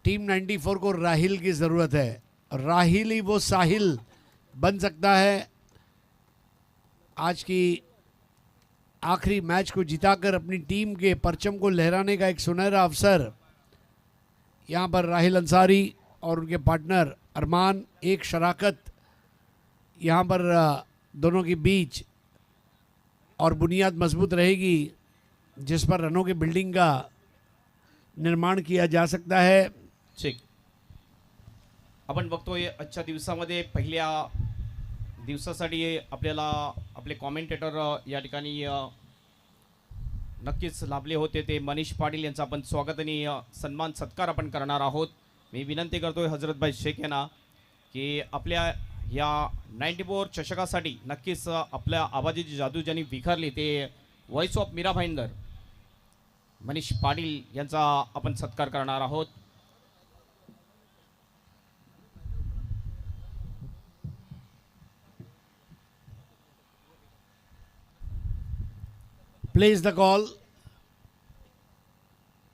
Team 94 को राहिल की ज़रूरत है। राहिल ही वो साहिल बन सकता है। आज की आखिरी मैच को जिताकर अपनी टीम के परचम को लहराने का एक सुनहरा अवसर यहाँ पर राहिल अंसारी और उनके पार्टनर अरमान, एक शराकत यहाँ पर दोनों के बीच और बुनियाद मजबूत रहेगी जिस पर रनों की बिल्डिंग का निर्माण किया जा सकता है। ठीक, आपण बघतोय आजच्या दिवसामध्ये पहिल्या दिवसासाठी आपल्याला आपले कॉमेंटेटर या ठिकाणी नक्कीच लाभले होते। ते मनीष पाटील यांचा आपण स्वागत आणि सन्मान सत्कार आपण करणार आहोत। मी विनंती करतोय हजरतभाई शेख यांना की आपल्या या 94 चषकासाठी नक्कीच आपल्या आवाजाची जादू ज्यांनी विखरली ते व्हॉइस ऑफ मीरा भाईंदर मनीष पाटील यांचा आपण सत्कार करणार आहोत। Place the call.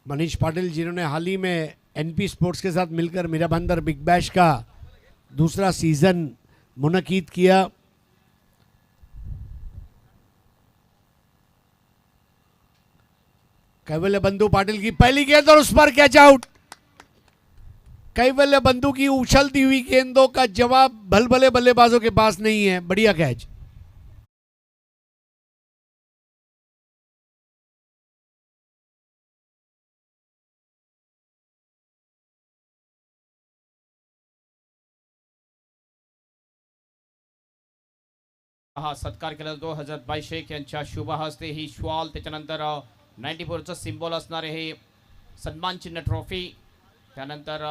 Manish Patil जिन्होंने हाल ही में एनपी स्पोर्ट्स के साथ मिलकर मीरा भाईंदर बिग बैश का दूसरा सीजन मुनकीद किया। कैवल्य बंधु पाटिल की पहली गेंद और उस पर कैच आउट। कैवल्य बंधु की उछलती हुई गेंदों का जवाब भलभले बल्लेबाजों के पास नहीं है। बढ़िया कैच। हा सत्कार केला जातो हजरतभाई शेख यांच्या शुभ हस्ते ही श्वाल, त्याच्यानंतर 94चं सिम्बॉल असणारे हे सन्मान चिन्ह ट्रॉफी, त्यानंतर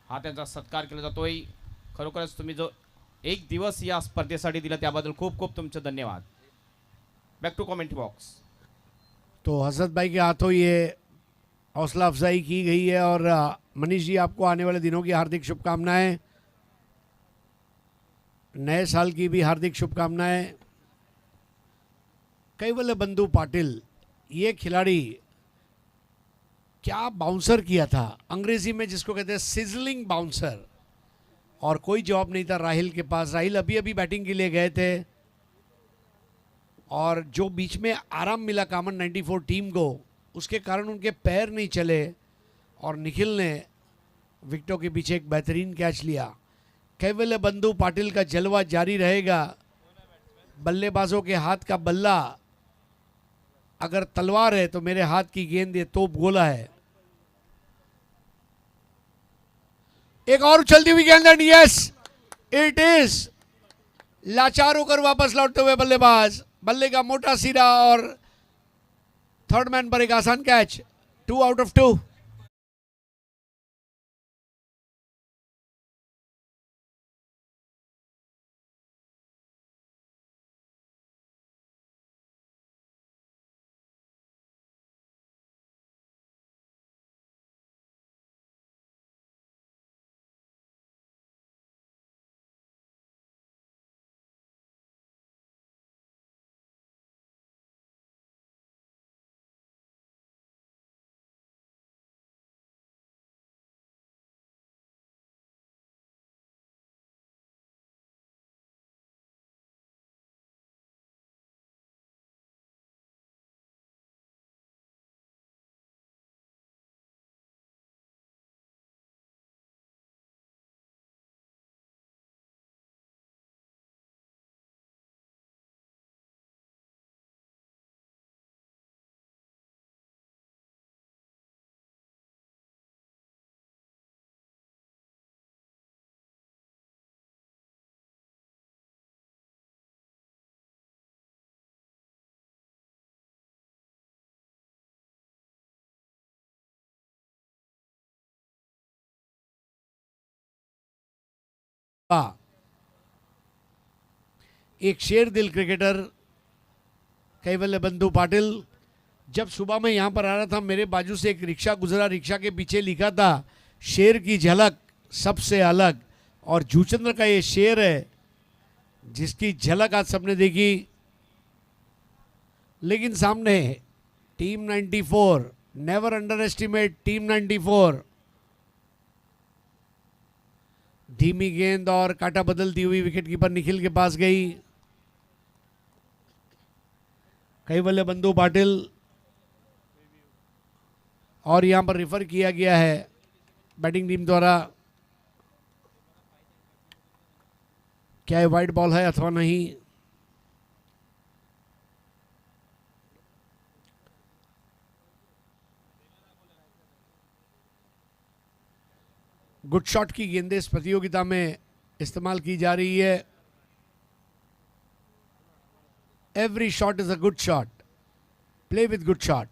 हा त्यांचा सत्कार केला जातोय। खरोखरच तुम्ही जो एक दिवस या स्पर्धेसाठी दिला त्याबद्दल खूप खूप तुमचे धन्यवाद। Back to comment box. तो हसरत भाई के हाथों ये हौसला अफजाई की गई है और मनीष जी आपको आने वाले दिनों की हार्दिक शुभकामनाएं, नए साल की भी हार्दिक शुभकामनाएं। कैवल्य बंधु पाटिल ये खिलाड़ी क्या बाउंसर किया था, अंग्रेजी में जिसको कहते हैं सिजलिंग बाउंसर, और कोई जवाब नहीं था राहिल के पास। राहिल अभी अभी बैटिंग के लिए गए थे और जो बीच में आराम मिला कामन 94 टीम को, उसके कारण उनके पैर नहीं चले और निखिल ने विकेटों के पीछे एक बेहतरीन कैच लिया। कैवल्य बंधु पाटिल का जलवा जारी रहेगा। बल्लेबाजों के हाथ का बल्ला अगर तलवार है तो मेरे हाथ की गेंद ये तोप गोला है। एक और उछलती हुई गेंद, यस इट इज। लाचार होकर वापस लौटते हुए बल्लेबाज, बल्ले का मोटा सिरा और थर्ड मैन पर एक आसान कैच। 2 out of 2। एक शेर दिल क्रिकेटर कैवल्य बंधु पाटिल। जब सुबह मैं यहाँ पर आ रहा था मेरे बाजू से एक रिक्शा गुजरा, रिक्शा के पीछे लिखा था शेर की झलक सबसे अलग, और जूचंद्र का ये शेर है जिसकी झलक आज सबने देखी। लेकिन सामने team 94 never under estimate team 94। धीमी गेंद और काटा बदलती हुई विकेटकीपर निखिल के पास गई। कैवल्य बंधु पाटिल, और यहां पर रेफर किया गया है बैटिंग टीम द्वारा। क्या ये वाइड बॉल है अथवा नहीं? गुड शॉट की गेंदें इस प्रतियोगिता में इस्तेमाल की जा रही है। Every shot is a good shot. Play with good shot.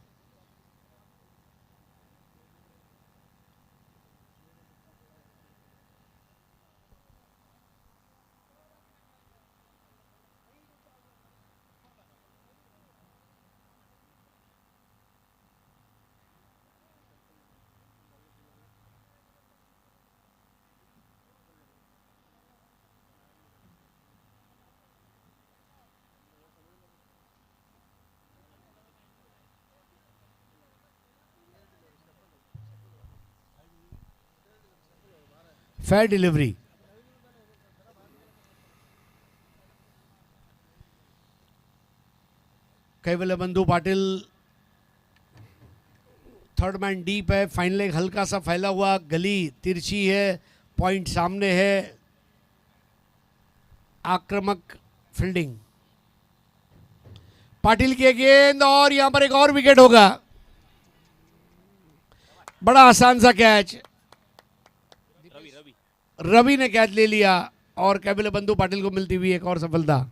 Fair delivery. कैवल्य बंधु पाटिल, थर्ड मैन डीप है। फाइन लेग हल्का सा फैला हुआ, गली तिरछी है, पॉइंट सामने है। आक्रामक फील्डिंग। पाटिल की गेंद और यहां पर एक और विकेट होगा। बड़ा आसान सा कैच, रवि ने कैच ले लिया और कैवल्य बंधु पाटिल को मिलती हुई एक और सफलता।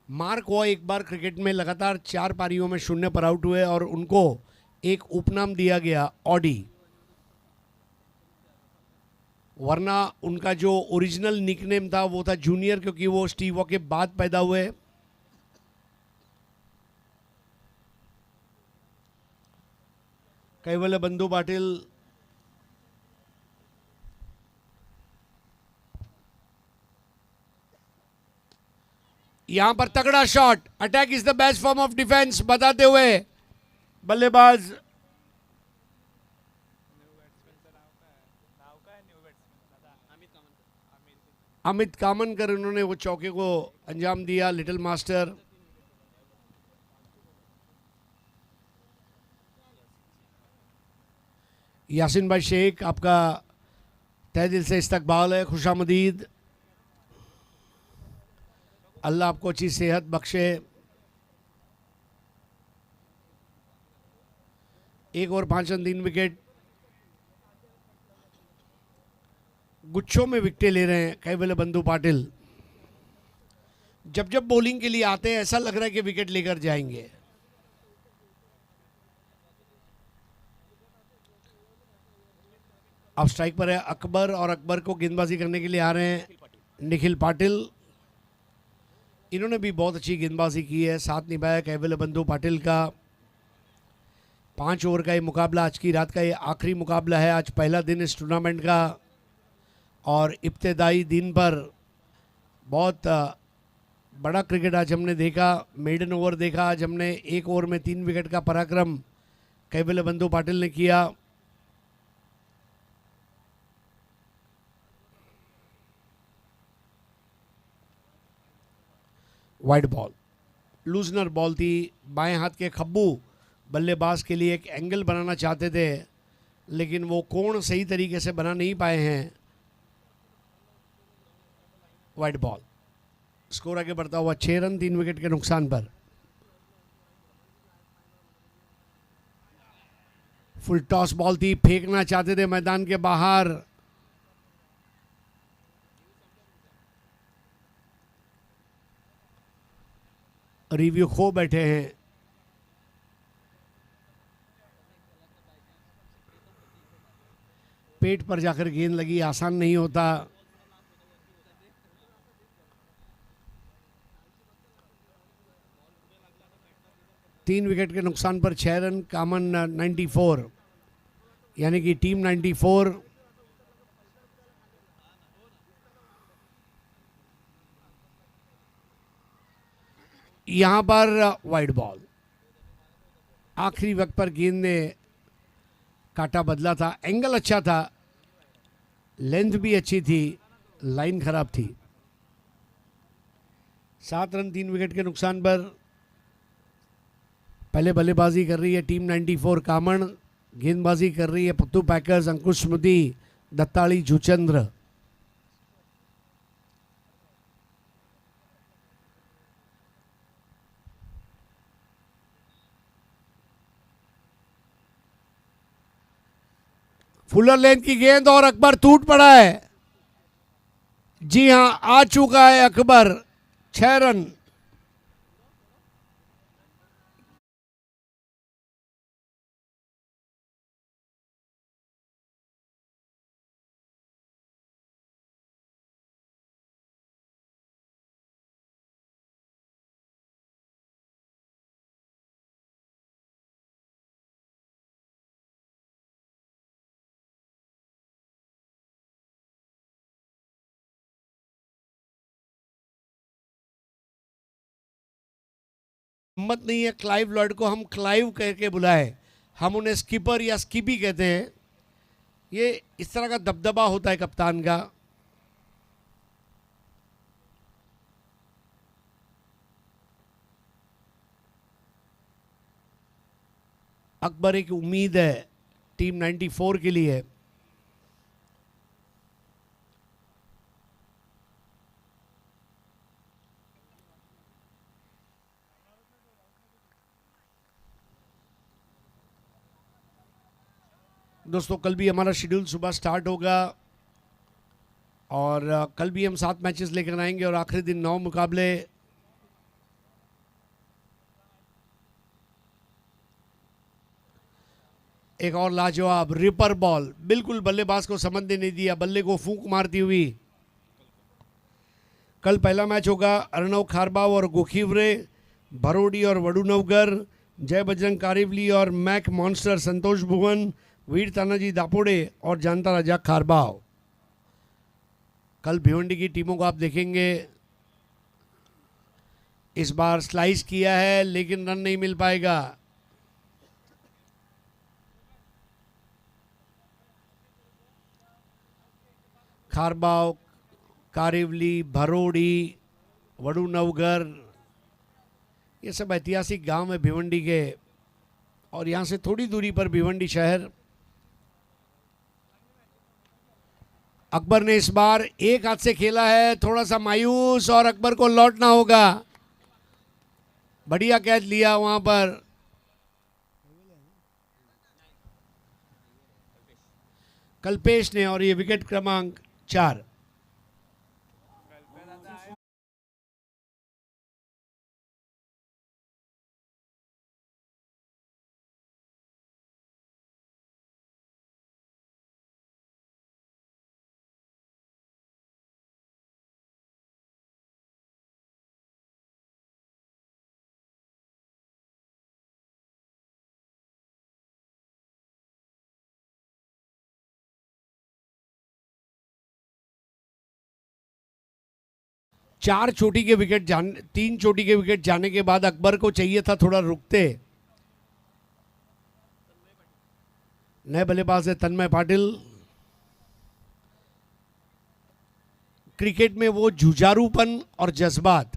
मार्क वो एक बार क्रिकेट में लगातार 4 पारियों में 0 पर आउट हुए और उनको एक उपनाम दिया गया ऑडी, वरना उनका जो ओरिजिनल निकनेम था वो था जूनियर, क्योंकि वो स्टीव वॉ के बाद पैदा हुए। कैवल्य बंधु पाटिल, यहां पर तगड़ा shot. Attack is the best form of defence बताते हुए बल्लेबाज अमित कामनकर, उन्होंने वो चौके को अंजाम दिया। Little master. यासिन भाई शेख, आपका तहे दिल से इस्तकबाल है, खुशामदीद। अल्लाह आपको अच्छी सेहत बख्शे। 1 ओवर 5 रन 3 विकेट। गुच्छों में विकेटें ले रहे हैं कैवल्य बंधु पाटिल। जब जब बॉलिंग के लिए आते हैं ऐसा लग रहा है कि विकेट लेकर जाएंगे। अब स्ट्राइक पर है अकबर और अकबर को गेंदबाजी करने के लिए आ रहे हैं निखिल पाटिल। इन्होंने भी बहुत अच्छी गेंदबाजी की है, साथ निभाया कैवल्य बंधु पाटिल का। 5 ओवर का ये मुकाबला, आज की रात का ये आखिरी मुकाबला है। आज पहला दिन इस टूर्नामेंट का और इब्तदाई दिन पर बहुत बड़ा क्रिकेट आज हमने देखा। मेडन ओवर देखा आज हमने। 1 ओवर में 3 विकेट का पराक्रम कैवल्य बंधु पाटिल ने किया। वाइड बॉल, लूजनर बॉल थी। बाएं हाथ के खब्बू बल्लेबाज के लिए एक एंगल बनाना चाहते थे, लेकिन वो कोण सही तरीके से बना नहीं पाए हैं। वाइड बॉल, स्कोर आगे बढ़ता हुआ 6 रन 3 विकेट के नुकसान पर। फुल टॉस बॉल थी, फेंकना चाहते थे मैदान के बाहर। रिव्यू खो बैठे हैं। पेट पर जाकर गेंद लगी, आसान नहीं होता। तीन विकेट के नुकसान पर 6 रन, कामन 94, यानी कि टीम 94। यहां पर वाइड बॉल, आखिरी वक्त पर गेंद ने काटा बदला था। एंगल अच्छा था, लेंथ भी अच्छी थी, लाइन खराब थी। 7 रन 3 विकेट के नुकसान पर। पहले बल्लेबाजी कर रही है टीम 94 कामन, गेंदबाजी कर रही है पुत्तू पैकर्स अंकुश स्मृति, दत्ताली जुचंद्र। फुलर लेंथ की गेंद और अकबर टूट पड़ा है। जी हां, आ चुका है अकबर, 6 रन। हिम्मत नहीं है क्लाइव लॉयड को हम क्लाइव कह के बुलाए, हम उन्हें स्कीपर या स्कीपी कहते हैं। ये इस तरह का दबदबा होता है कप्तान का। अकबर एक उम्मीद है टीम 94 के लिए। दोस्तों, कल भी हमारा शेड्यूल सुबह स्टार्ट होगा और कल भी हम 7 मैचेस लेकर आएंगे और आखिरी दिन 9 मुकाबले। एक और लाजवाब रिपर बॉल, बिल्कुल बल्लेबाज को समझने नहीं दिया, बल्ले को फूंक मारती हुई। कल पहला मैच होगा अर्णव खारबाव और गोखीवरे, भरोडी और वडुनवगर, जय बजरंग कारिवली और मैक मॉन्स्टर संतोष भुवन, वीर तानाजी दापोड़े और जानता राजा खारबाव। कल भिवंडी की टीमों को आप देखेंगे, इस बार स्लाइस किया है लेकिन रन नहीं मिल पाएगा। खारबाव, कारिवली, भरोड़ी, वडुनवगर, ये सब ऐतिहासिक गांव है भिवंडी के, और यहाँ से थोड़ी दूरी पर भिवंडी शहर। अकबर ने इस बार एक हाथ से खेला है, थोड़ा सा मायूस, और अकबर को लौटना होगा। बढ़िया कैच लिया वहां पर। कल्पेश ने, और ये विकेट क्रमांक 4। चार चोटी के विकेट जाने, 3 चोटी के विकेट जाने के बाद अकबर को चाहिए था थोड़ा रुकते। नए बल्लेबाज है तन्मय पाटिल। क्रिकेट में वो जुझारूपन और जज्बात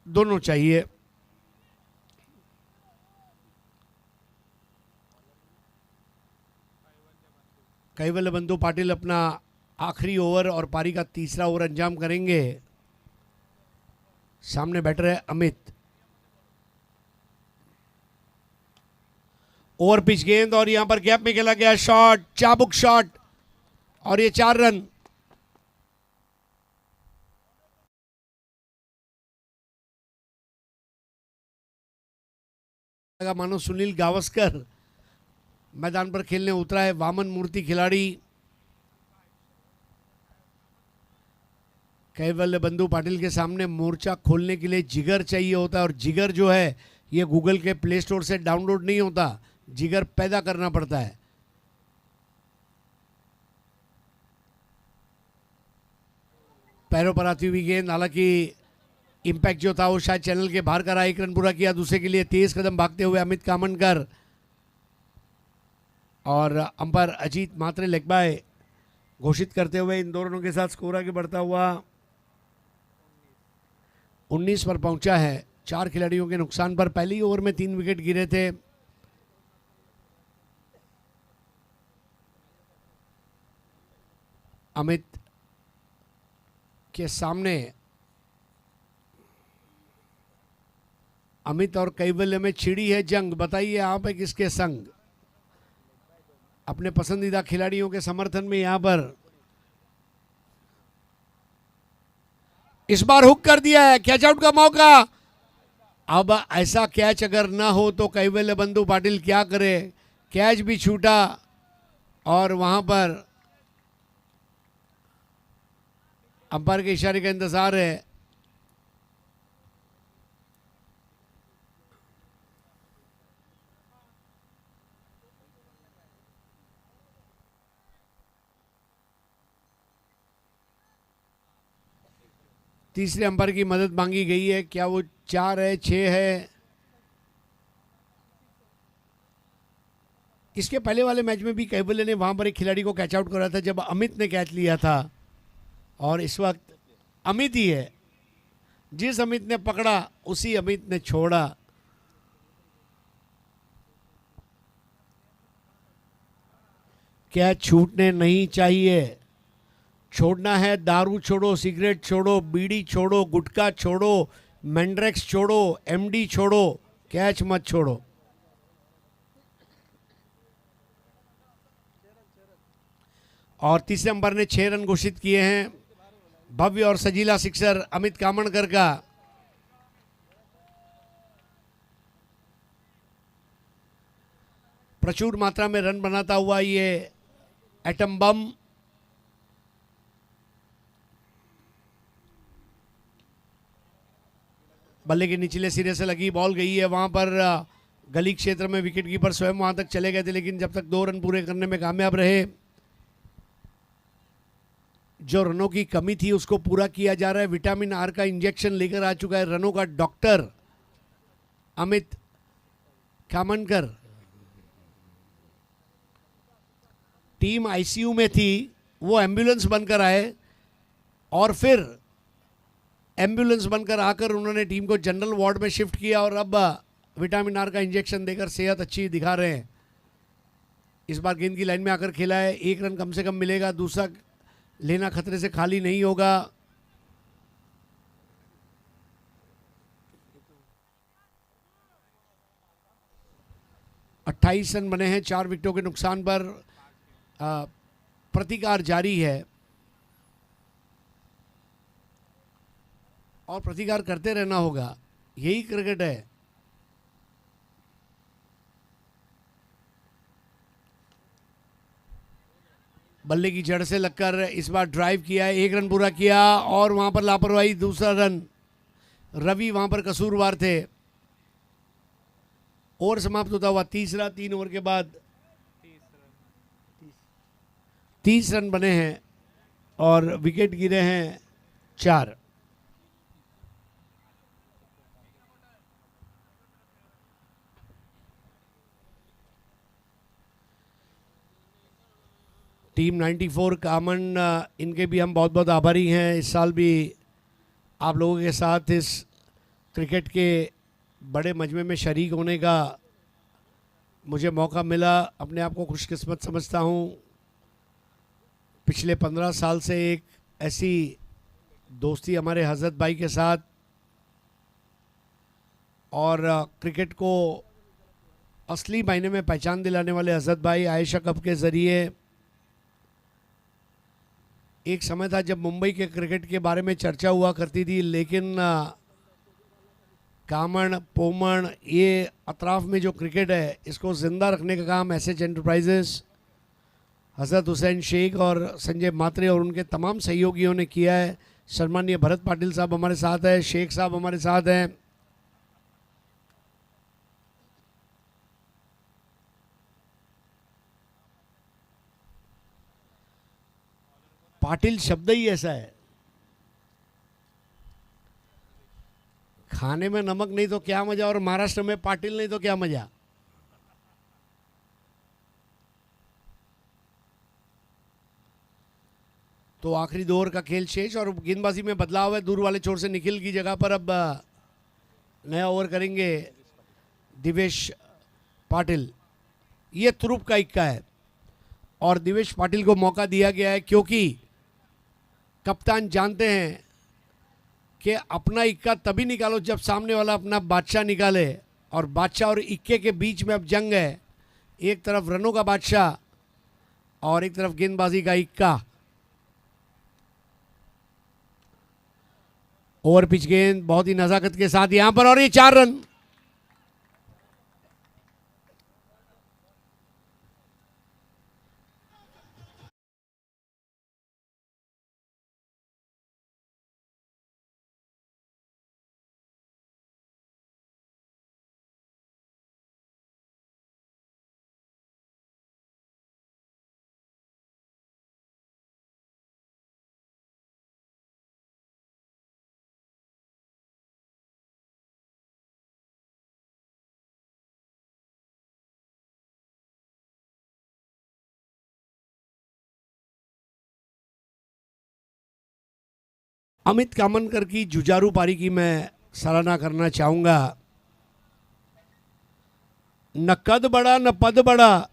दोनों चाहिए। कैवल्य बंधु पाटिल अपना आखिरी ओवर और पारी का तीसरा ओवर अंजाम करेंगे। सामने बैटर है अमित। ओवर पिच गेंद और यहां पर गैप में खेला गया शॉट, चाबुक शॉट, और ये 4 रन। मानो सुनील गावस्कर मैदान पर खेलने उतरा है। वामन मूर्ति खिलाड़ी कैवल्य बंधु पाटिल के सामने मोर्चा खोलने के लिए जिगर चाहिए होता है, और जिगर जो है ये गूगल के प्ले स्टोर से डाउनलोड नहीं होता, जिगर पैदा करना पड़ता है। पैरों पर आती हुई गेंद, हालांकि इम्पैक्ट जो था वो शायद चैनल के बाहर का रहा। 1 रन पूरा किया। दूसरे के लिए तेज कदम भागते हुए अमित कामनकर और अंपायर अजीत मात्रे लेग बाय घोषित करते हुए इन 2 रनों के साथ स्कोर आगे बढ़ता हुआ 19 पर पहुंचा है। 4 खिलाड़ियों के नुकसान पर पहली ओवर में 3 विकेट गिरे थे। अमित के सामने अमित और कैवल्य में छिड़ी है जंग। बताइए आप है किसके संग? अपने पसंदीदा खिलाड़ियों के समर्थन में यहां पर इस बार हुक कर दिया है। कैच आउट का मौका। अब ऐसा कैच अगर ना हो तो कैवल्य बंधु पाटिल क्या करे? कैच भी छूटा और वहां पर अंपायर के इशारे का इंतजार है। तीसरे अंपायर की मदद मांगी गई है। क्या वो 4 है 6 है? इसके पहले वाले मैच में भी कैवल्य ने वहां पर एक खिलाड़ी को कैच आउट करा था जब अमित ने कैच लिया था, और इस वक्त अमित ही है। जिस अमित ने पकड़ा उसी अमित ने छोड़ा। कैच छूटने नहीं चाहिए। छोड़ना है दारू छोड़ो, सिगरेट छोड़ो, बीड़ी छोड़ो, गुटखा छोड़ो, मैंड्रेक्स छोड़ो, एमडी छोड़ो, कैच मत छोड़ो। और तीसरे अंपायर ने 6 रन घोषित किए हैं। भव्य और सजीला सिक्सर अमित कामणकर का। प्रचुर मात्रा में रन बनाता हुआ ये एटम बम बल्ले के निचले सिरे से लगी बॉल गई है। वहां पर गली क्षेत्र में विकेट कीपर स्वयं वहां तक चले गए थे, लेकिन जब तक 2 रन पूरे करने में कामयाब रहे। जो रनों की कमी थी उसको पूरा किया जा रहा है। विटामिन आर का इंजेक्शन लेकर आ चुका है रनों का डॉक्टर अमित कामनकर। टीम आईसीयू में थी, वो एम्बुलेंस बनकर आए और फिर एम्बुलेंस बनकर आकर उन्होंने टीम को जनरल वार्ड में शिफ्ट किया और अब विटामिन आर का इंजेक्शन देकर सेहत अच्छी दिखा रहे हैं। इस बार गेंद की लाइन में आकर खेला है। 1 रन कम से कम मिलेगा, दूसरा लेना खतरे से खाली नहीं होगा। आ, 28 रन बने हैं 4 विकेटों के नुकसान पर। प्रतिकार जारी है और प्रतिकार करते रहना होगा, यही क्रिकेट है। बल्ले की जड़ से लगकर इस बार ड्राइव किया है। 1 रन पूरा किया और वहां पर लापरवाही, दूसरा रन। रवि वहां पर कसूरवार थे। ओवर समाप्त होता हुआ तीसरा। 3 ओवर के बाद 30 रन बने हैं और विकेट गिरे हैं 4। टीम 94 कामन, इनके भी हम बहुत बहुत आभारी हैं। इस साल भी आप लोगों के साथ इस क्रिकेट के बड़े मजमे में शरीक होने का मुझे मौका मिला। अपने आप को खुशकिस्मत समझता हूँ। पिछले 15 साल से एक ऐसी दोस्ती हमारे हज़रत भाई के साथ, और क्रिकेट को असली मायने में पहचान दिलाने वाले हज़रत भाई आयशा कप के ज़रिए। एक समय था जब मुंबई के क्रिकेट के बारे में चर्चा हुआ करती थी, लेकिन कामण पोमण ये अतराफ में जो क्रिकेट है इसको ज़िंदा रखने का काम एसएच एंटरप्राइजेस, हज़रत हुसैन शेख और संजय मात्रे और उनके तमाम सहयोगियों ने किया है। सम्माननीय भरत पाटिल साहब हमारे साथ हैं, शेख साहब हमारे साथ हैं। पाटिल शब्द ही ऐसा है, खाने में नमक नहीं तो क्या मजा, और महाराष्ट्र में पाटिल नहीं तो क्या मजा। तो आखिरी 2 ओवर का खेल शेष और गेंदबाजी में बदलाव है। दूर वाले छोर से निखिल की जगह पर अब नया ओवर करेंगे दिवेश पाटिल। ये तुरुप का इक्का है और दिवेश पाटिल को मौका दिया गया है क्योंकि कप्तान जानते हैं कि अपना इक्का तभी निकालो जब सामने वाला अपना बादशाह निकाले, और बादशाह और इक्के के बीच में अब जंग है। एक तरफ रनों का बादशाह और एक तरफ गेंदबाजी का इक्का। ओवर पिच गेंद बहुत ही नजाकत के साथ यहां पर, और ये 4 रन। अमित कामनकर की जुझारू पारी की मैं सराहना करना चाहूंगा। न कद बड़ा न पद बड़ा,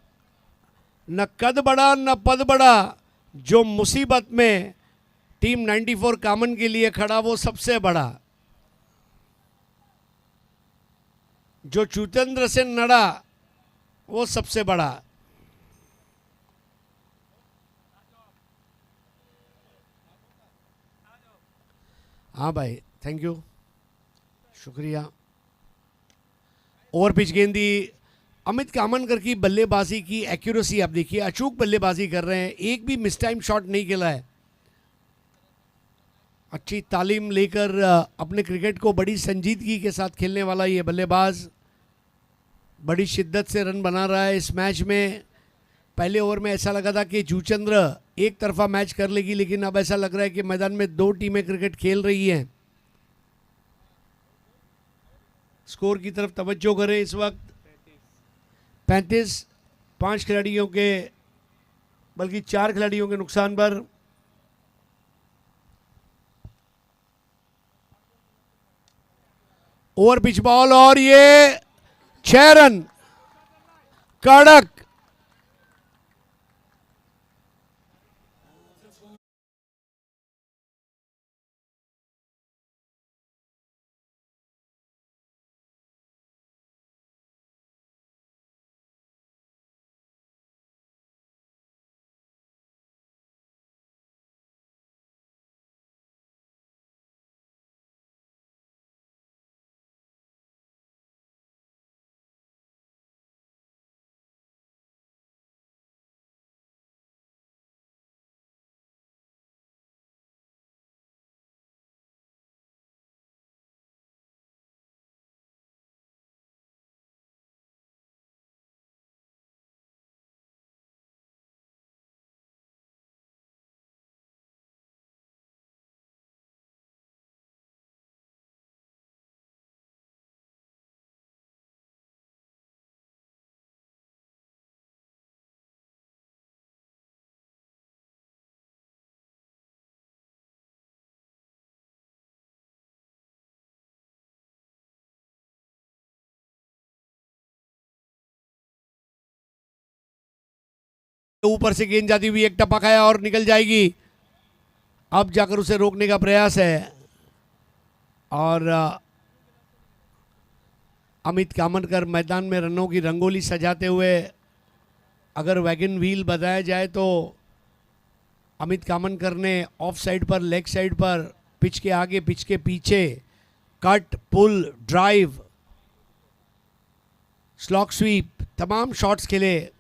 न कद बड़ा न पद बड़ा, जो मुसीबत में टीम 94 कामन के लिए खड़ा वो सबसे बड़ा। जो चुतेंद्र से नड़ा वो सबसे बड़ा। हाँ भाई, थैंक यू, शुक्रिया। ओवर पिच गेंदी अमित कामनकर की बल्लेबाजी की एक्यूरेसी आप देखिए, अचूक बल्लेबाजी कर रहे हैं, एक भी मिस टाइम शॉट नहीं खेला है। अच्छी तालीम लेकर अपने क्रिकेट को बड़ी संजीदगी के साथ खेलने वाला ये बल्लेबाज बड़ी शिद्दत से रन बना रहा है इस मैच में। पहले ओवर में ऐसा लगा था कि जूचंद्र एक तरफा मैच कर लेगी, लेकिन अब ऐसा लग रहा है कि मैदान में 2 टीमें क्रिकेट खेल रही हैं। स्कोर की तरफ तवज्जो करें। इस वक्त 35 5 खिलाड़ियों के, बल्कि 4 खिलाड़ियों के नुकसान पर ओवर पिच बॉल, और ये 6 रन कड़क। ऊपर से गेंद जाती हुई एक टप्पा खाया और निकल जाएगी। अब जाकर उसे रोकने का प्रयास है, और अमित कामनकर मैदान में रनों की रंगोली सजाते हुए, अगर वैगन व्हील बताया जाए तो अमित कामनकर ने ऑफ साइड पर, लेग साइड पर, पिच के आगे पिच के पीछे कट, पुल, ड्राइव, स्लॉक स्वीप, तमाम शॉट्स खेले।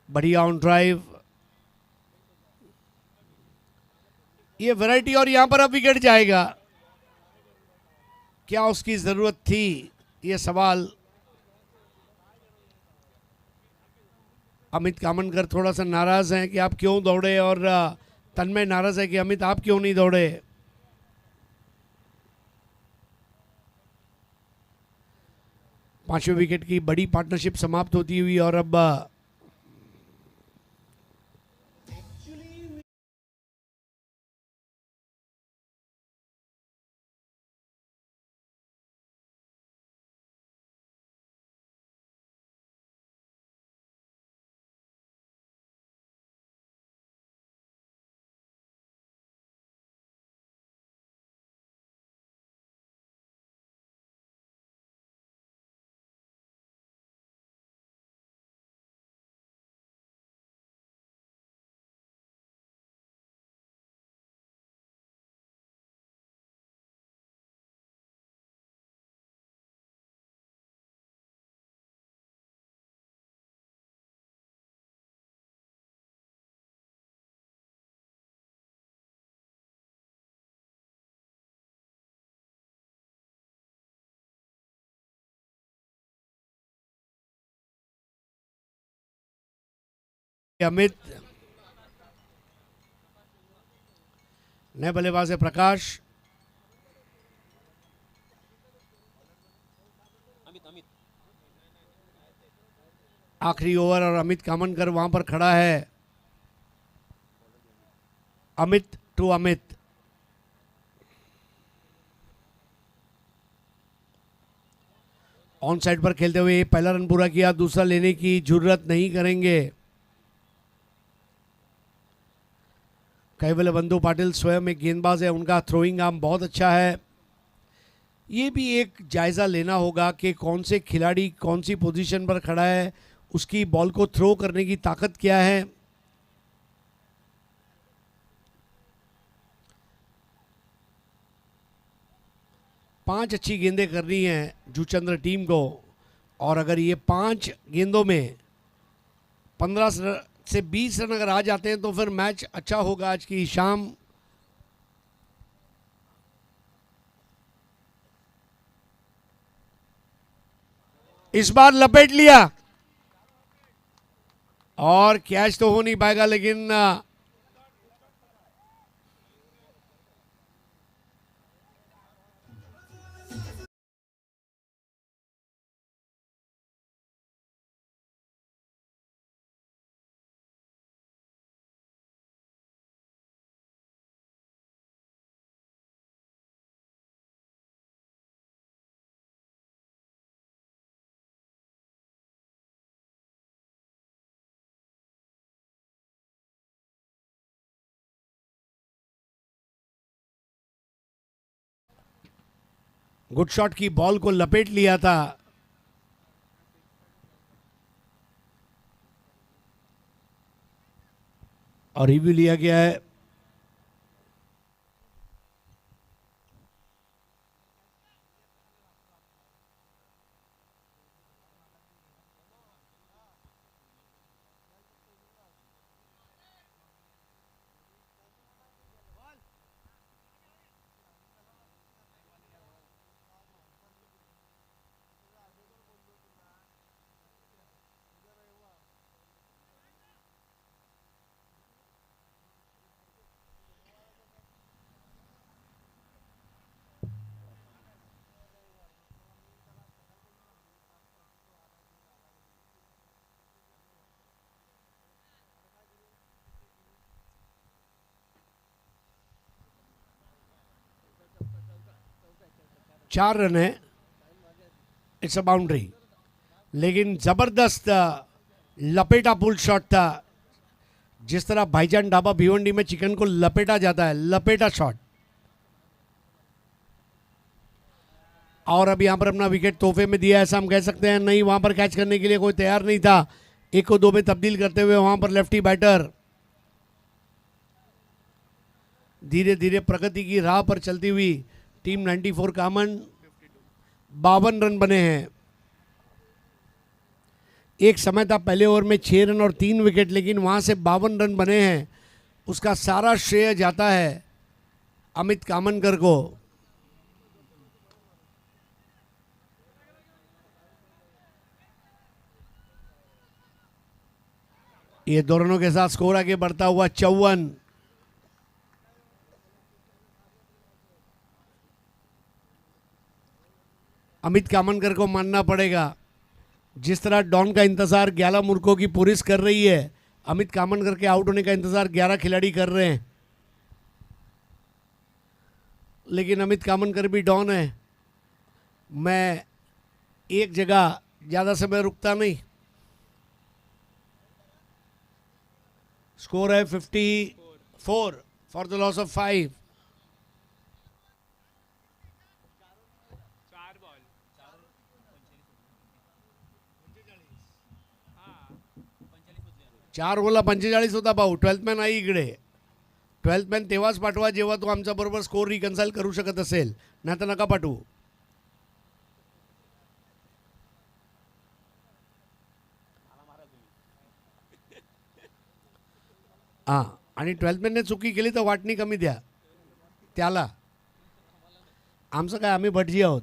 बढ़िया ऑन ड्राइव, ये वैरायटी, और यहां पर अब विकेट जाएगा। क्या उसकी जरूरत थी, ये सवाल। अमित कामनकर थोड़ा सा नाराज हैं कि आप क्यों दौड़े, और तन्मय नाराज है कि अमित आप क्यों नहीं दौड़े। पांचवें विकेट की बड़ी पार्टनरशिप समाप्त होती हुई, और अब अमित, नए बल्लेबाज है प्रकाश। आखिरी ओवर और अमित कामनकर वहां पर खड़ा है। Amit to Amit, on side पर खेलते हुए पहला रन पूरा किया, दूसरा लेने की जरूरत नहीं करेंगे। कैवल्य बंधु पाटिल स्वयं एक गेंदबाज है, उनका थ्रोइंग आर्म बहुत अच्छा है। ये भी एक जायजा लेना होगा कि कौन से खिलाड़ी कौन सी पोजीशन पर खड़ा है, उसकी बॉल को थ्रो करने की ताकत क्या है। पांच अच्छी गेंदें करनी है जूचंद्र टीम को, और अगर ये 5 गेंदों में 15 से 20 रन अगर आ जाते हैं तो फिर मैच अच्छा होगा आज की शाम। इस बार लपेट लिया, और कैच तो हो नहीं पाएगा, लेकिन गुड शॉट की बॉल को लपेट लिया था। और रिव्यू लिया गया है। चार रन है, इट्स अ बाउंड्री, लेकिन जबरदस्त लपेटा पुल शॉट था। जिस तरह भाईजान ढाबा भिवंडी में चिकन को लपेटा जाता है, लपेटा शॉट। और अब यहां पर अपना विकेट तोहफे में दिया, ऐसा हम कह सकते हैं। नहीं, वहां पर कैच करने के लिए कोई तैयार नहीं था। 1 को 2 में तब्दील करते हुए वहां पर लेफ्टी बैटर धीरे धीरे प्रगति की राह पर चलती हुई टीम 94 कामन 52 रन बने हैं। एक समय था पहले ओवर में 6 रन और 3 विकेट, लेकिन वहां से 52 रन बने हैं। उसका सारा श्रेय जाता है अमित कामनकर को। ये दोनों के साथ स्कोर आगे बढ़ता हुआ 54। अमित कामनकर को मानना पड़ेगा, जिस तरह डॉन का इंतजार 11 मूर्खों की पुलिस कर रही है, अमित कामनकर के आउट होने का इंतजार 11 खिलाड़ी कर रहे हैं। लेकिन अमित कामनकर भी डॉन है। मैं एक जगह ज़्यादा समय रुकता नहीं। स्कोर है 54 फॉर द लॉस ऑफ 5। चार बोला 45 होता भाऊ. 12th मॅन आहे इकडे. 12th मॅन तेव्हाच पाठवा जेव्हा तो आमच्या बरोबर स्कोर रिकन्साइल करू शकत असेल, नाही तर नका पाठवू. हां, आणि 12th मॅनने चुकी केली तर वाटणी कमी द्या त्याला. आमचं काय, आम्ही भटजी आहोत.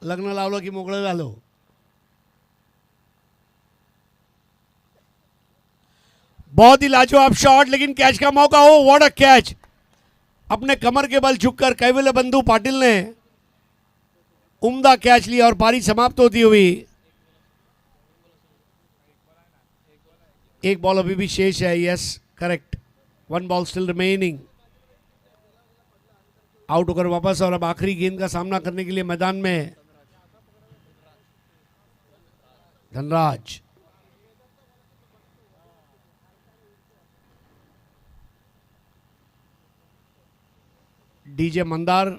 लग्न लावलं की मोकळं झालो. बहुत ही लाजवाब शॉट, लेकिन कैच का मौका हो. What a catch. अपने कमर के बल झुककर कैवल्य बंधु पाटिल ने उम्दा कैच लिया और पारी समाप्त होती हुई. एक बॉल अभी भी शेष है. Yes correct, 1 ball still remaining. Out होकर वापस और अब आखिरी गेंद का सामना करने के लिए मैदान में धनराज. डीजे मंदार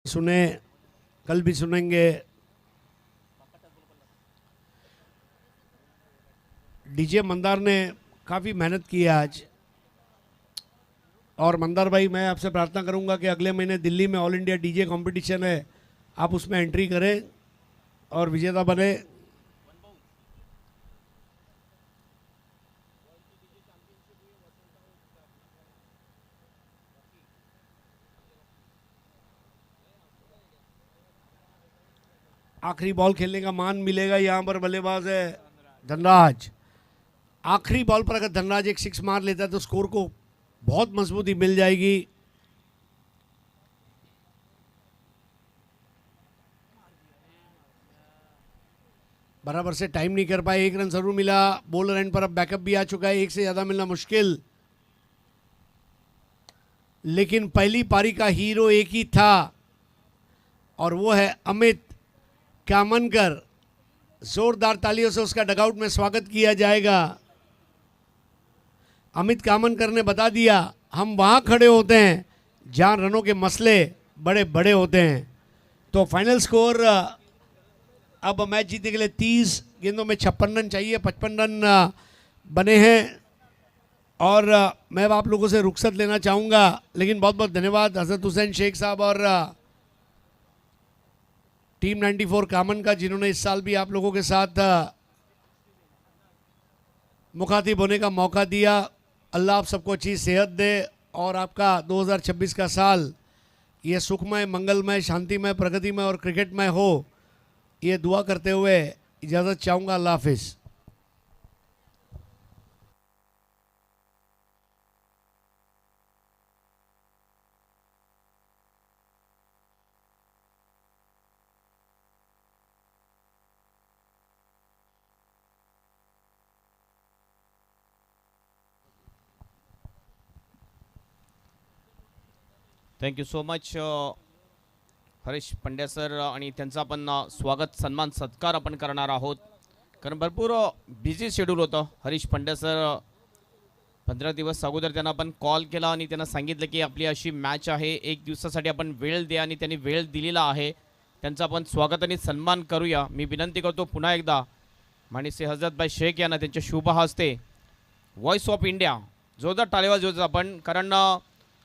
सुने, कल भी सुनेंगे. डीजे मंदार ने काफ़ी मेहनत की है आज. और मंदार भाई, मैं आपसे प्रार्थना करूंगा कि अगले महीने दिल्ली में ऑल इंडिया डीजे कंपटीशन है, आप उसमें एंट्री करें और विजेता बने. आखिरी बॉल खेलने का मान मिलेगा. यहाँ पर बल्लेबाज है धनराज. आखिरी बॉल पर अगर धनराज एक 6 मार लेता है तो स्कोर को बहुत मजबूती मिल जाएगी. बराबर से टाइम नहीं कर पाए. 1 रन जरूर मिला. बॉलर एंड पर अब बैकअप भी आ चुका है. 1 से ज़्यादा मिलना मुश्किल. लेकिन पहली पारी का हीरो एक ही था और वो है अमित कामनकर. जोरदार तालियों से उसका डगआउट में स्वागत किया जाएगा. अमित कामनकर ने बता दिया, हम वहाँ खड़े होते हैं जहाँ रनों के मसले बड़े बड़े होते हैं. तो फाइनल स्कोर अब मैच जीतने के लिए 30 गेंदों में 56 रन चाहिए. 55 रन बने हैं. और मैं आप लोगों से रुखसत लेना चाहूँगा, लेकिन बहुत बहुत धन्यवाद हज़रत हुसैन शेख साहब और टीम 94 कामन का, जिन्होंने इस साल भी आप लोगों के साथ मुखातिब होने का मौका दिया. अल्लाह आप सबको अच्छी सेहत दे और आपका 2026 का साल ये सुखमय, मंगलमय, शांतिमय, प्रगतिमय और क्रिकेटमय हो, ये दुआ करते हुए इजाज़त चाहूँगा. अल्लाह हाफिज़. Thank you so much Harish Pandya sir. आणि त्यांचा आपण स्वागत, सन्मान, सत्कार आपण करणार आहोत, कारण भरपूर बिझी शेड्यूल होतं. हरीश पंड्या सर 15 दिवस अगोदर त्यांना आपण कॉल केला आणि त्यांना सांगितलं की आपली अशी मॅच आहे, 1 दिवसासाठी आपण वेळ द्या, आणि त्यांनी वेळ दिलेला आहे. त्यांचा आपण स्वागत आणि सन्मान करूया. मी विनंती करतो पुन्हा एकदा माननीय हजरतभाई शेख यांना त्यांच्या शुभ हस्ते व्हॉइस ऑफ इंडिया जोरदार टाळेवा जोरदार आपण, कारण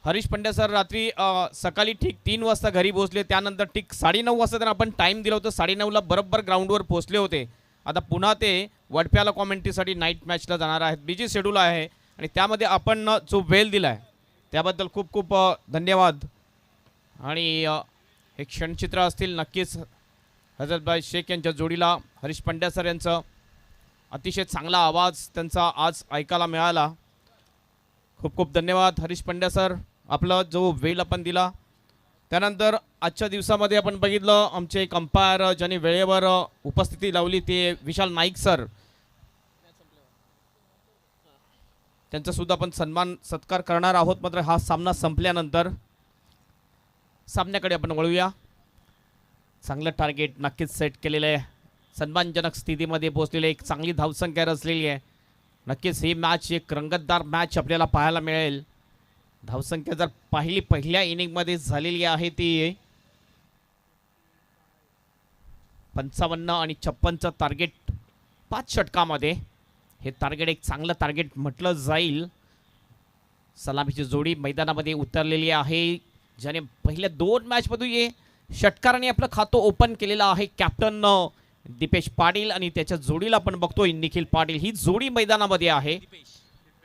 हरीश पंड्या सर रात्री सकाळी ठीक 3 वाजता घरी पोहोचले, त्यानंतर ठीक 9:30 वाजता त्यांना आपण टाईम दिला होता, 9:30ला बरोबर ग्राउंडवर पोहोचले होते. आता पुन्हा ते वडप्याला कॉमेंट्रीसाठी नाईट मॅचला जाणार आहेत. बिजी शेड्यूल आहे आणि त्यामध्ये आपण जो वेळ दिला आहे त्याबद्दल खूप खूप धन्यवाद. आणि हे क्षणचित्र असतील नक्कीच हजरतभाई शेख यांच्या जोडीला हरीश पंड्या सर यांचं अतिशय चांगला आवाज त्यांचा आज ऐकायला मिळाला. खूप खूप धन्यवाद हरीश पंड्या सर, आपला जो वेळ आपण दिला. त्यानंतर आजच्या दिवसामध्ये आपण बघितलं आमचे अंपायर ज्यांनी वेळेवर उपस्थिती लावली ते विशाल नाईक सर, त्यांचा सुद्धा आपण सन्मान सत्कार करणार आहोत. मात्र हा सामना संपल्यानंतर सामन्याकडे आपण वळूया. चांगलं टार्गेट नक्कीच सेट केलेलं आहे, सन्मानजनक स्थितीमध्ये पोहोचलेले, एक चांगली धावसंख्या रचलेली आहे. नक्कीच ही मॅच एक रंगतदार मॅच आपल्याला पाहायला मिळेल. धावसंख्या जर पाहिली पहिल्या इनिंगमध्ये झालेली आहे ती 55 आणि 56चं टार्गेट 5 षटकामध्ये. हे टार्गेट एक चांगलं टार्गेट म्हटलं जाईल. सलामीची जोडी मैदानामध्ये उतरलेली आहे, ज्याने पहिल्या 2 मॅचमध्ये षटकाराने आपलं खातं ओपन केलेलं आहे. कॅप्टन दीपेश पाटील आणि त्याच्या जोडीला आपण बघतोय निखिल पाटील, ही जोडी मैदानामध्ये आहे.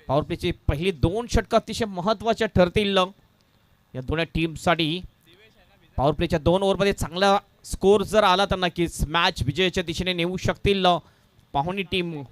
पॉवर प्लेची पहिली 2 षटकं अतिशय महत्त्वाच्या ठरतील या दोन्ही टीमसाठी. पॉवर प्लेच्या 2 ओव्हरमध्ये चांगला स्कोर जर आला तर नक्कीच मॅच विजयाच्या दिशेने नेऊ शकतील पाहुणी टीम.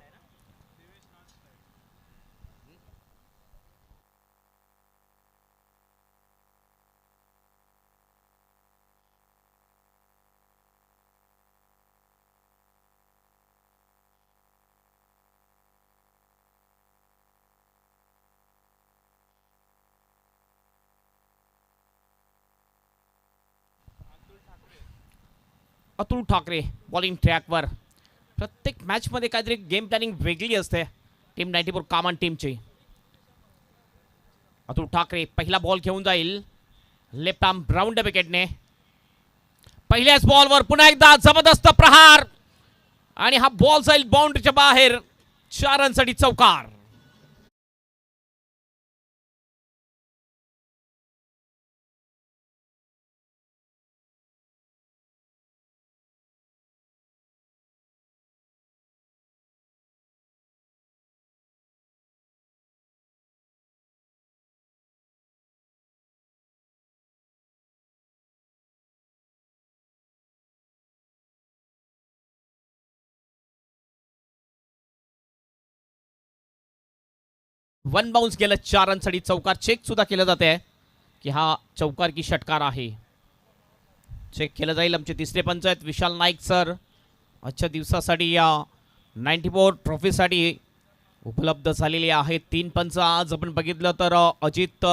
अतुल ठाकरे बॉलिंग ट्रॅकवर. प्रत्येक मॅचमध्ये काहीतरी गेम प्लॅनिंग वेगळी असते टीम 94 कामन टीमची. अतुल ठाकरे पहिला बॉल घेऊन जाईल लेफ्ट आर्म राऊंड विकेटने. पहिल्याच बॉलवर पुन्हा एकदा जबरदस्त प्रहार आणि हा बॉल जाईल बाउंड्रीच्या बाहेर. 4 रनसाठी चौकार. वन बाउन्स गेलं 4 रनसाठी चौकार. चेक सुद्धा केलं जात आहे की हा चौकार की षटकार आहे. चेक केलं जाईल. आमचे तिसरे पंच आहेत विशाल नाईक सर, आजच्या दिवसासाठी या 94 ट्रॉफीसाठी उपलब्ध झालेले आहेत. 3 पंच आज आपण बघितलं तर अजित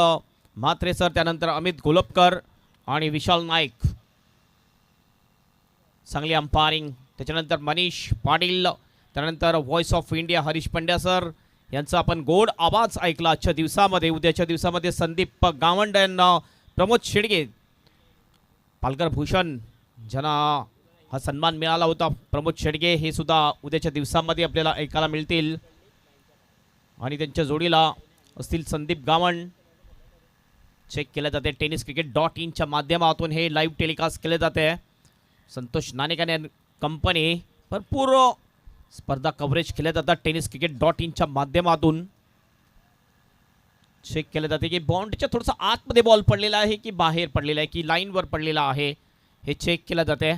म्हात्रे सर, त्यानंतर अमित गोलपकर आणि विशाल नाईक. चांगली अंपायरिंग. त्याच्यानंतर मनीष पाटील, त्यानंतर voice of India Harish Pandya sir यांचा आपण गोड आवाज ऐकला आजच्या दिवसामध्ये. उद्याच्या दिवसामध्ये संदीप गावंड यांना, प्रमोद शेडगे, पालकर भूषण ज्यांना हा सन्मान मिळाला होता, प्रमोद शेडगे, हे सुद्धा उद्याच्या दिवसामध्ये आपल्याला ऐकायला मिळतील. आणि त्यांच्या जोडीला असतील संदीप गावंड. चेक केलं जाते tenniscricket.in माध्यमातून हे लाईव्ह टेलिकास्ट केले जाते. संतोष नाणेकाने कंपनी भरपूर स्पर्धा कव्हरेज केल्या जातात tenniscricket.in माध्यमातून. चेक केले जाते की बाउंड्रीच्या थोडंसं आतमध्ये बॉल पडलेला आहे की बाहेर पडलेला आहे की लाईनवर पडलेला आहे, हे चेक केलं जाते.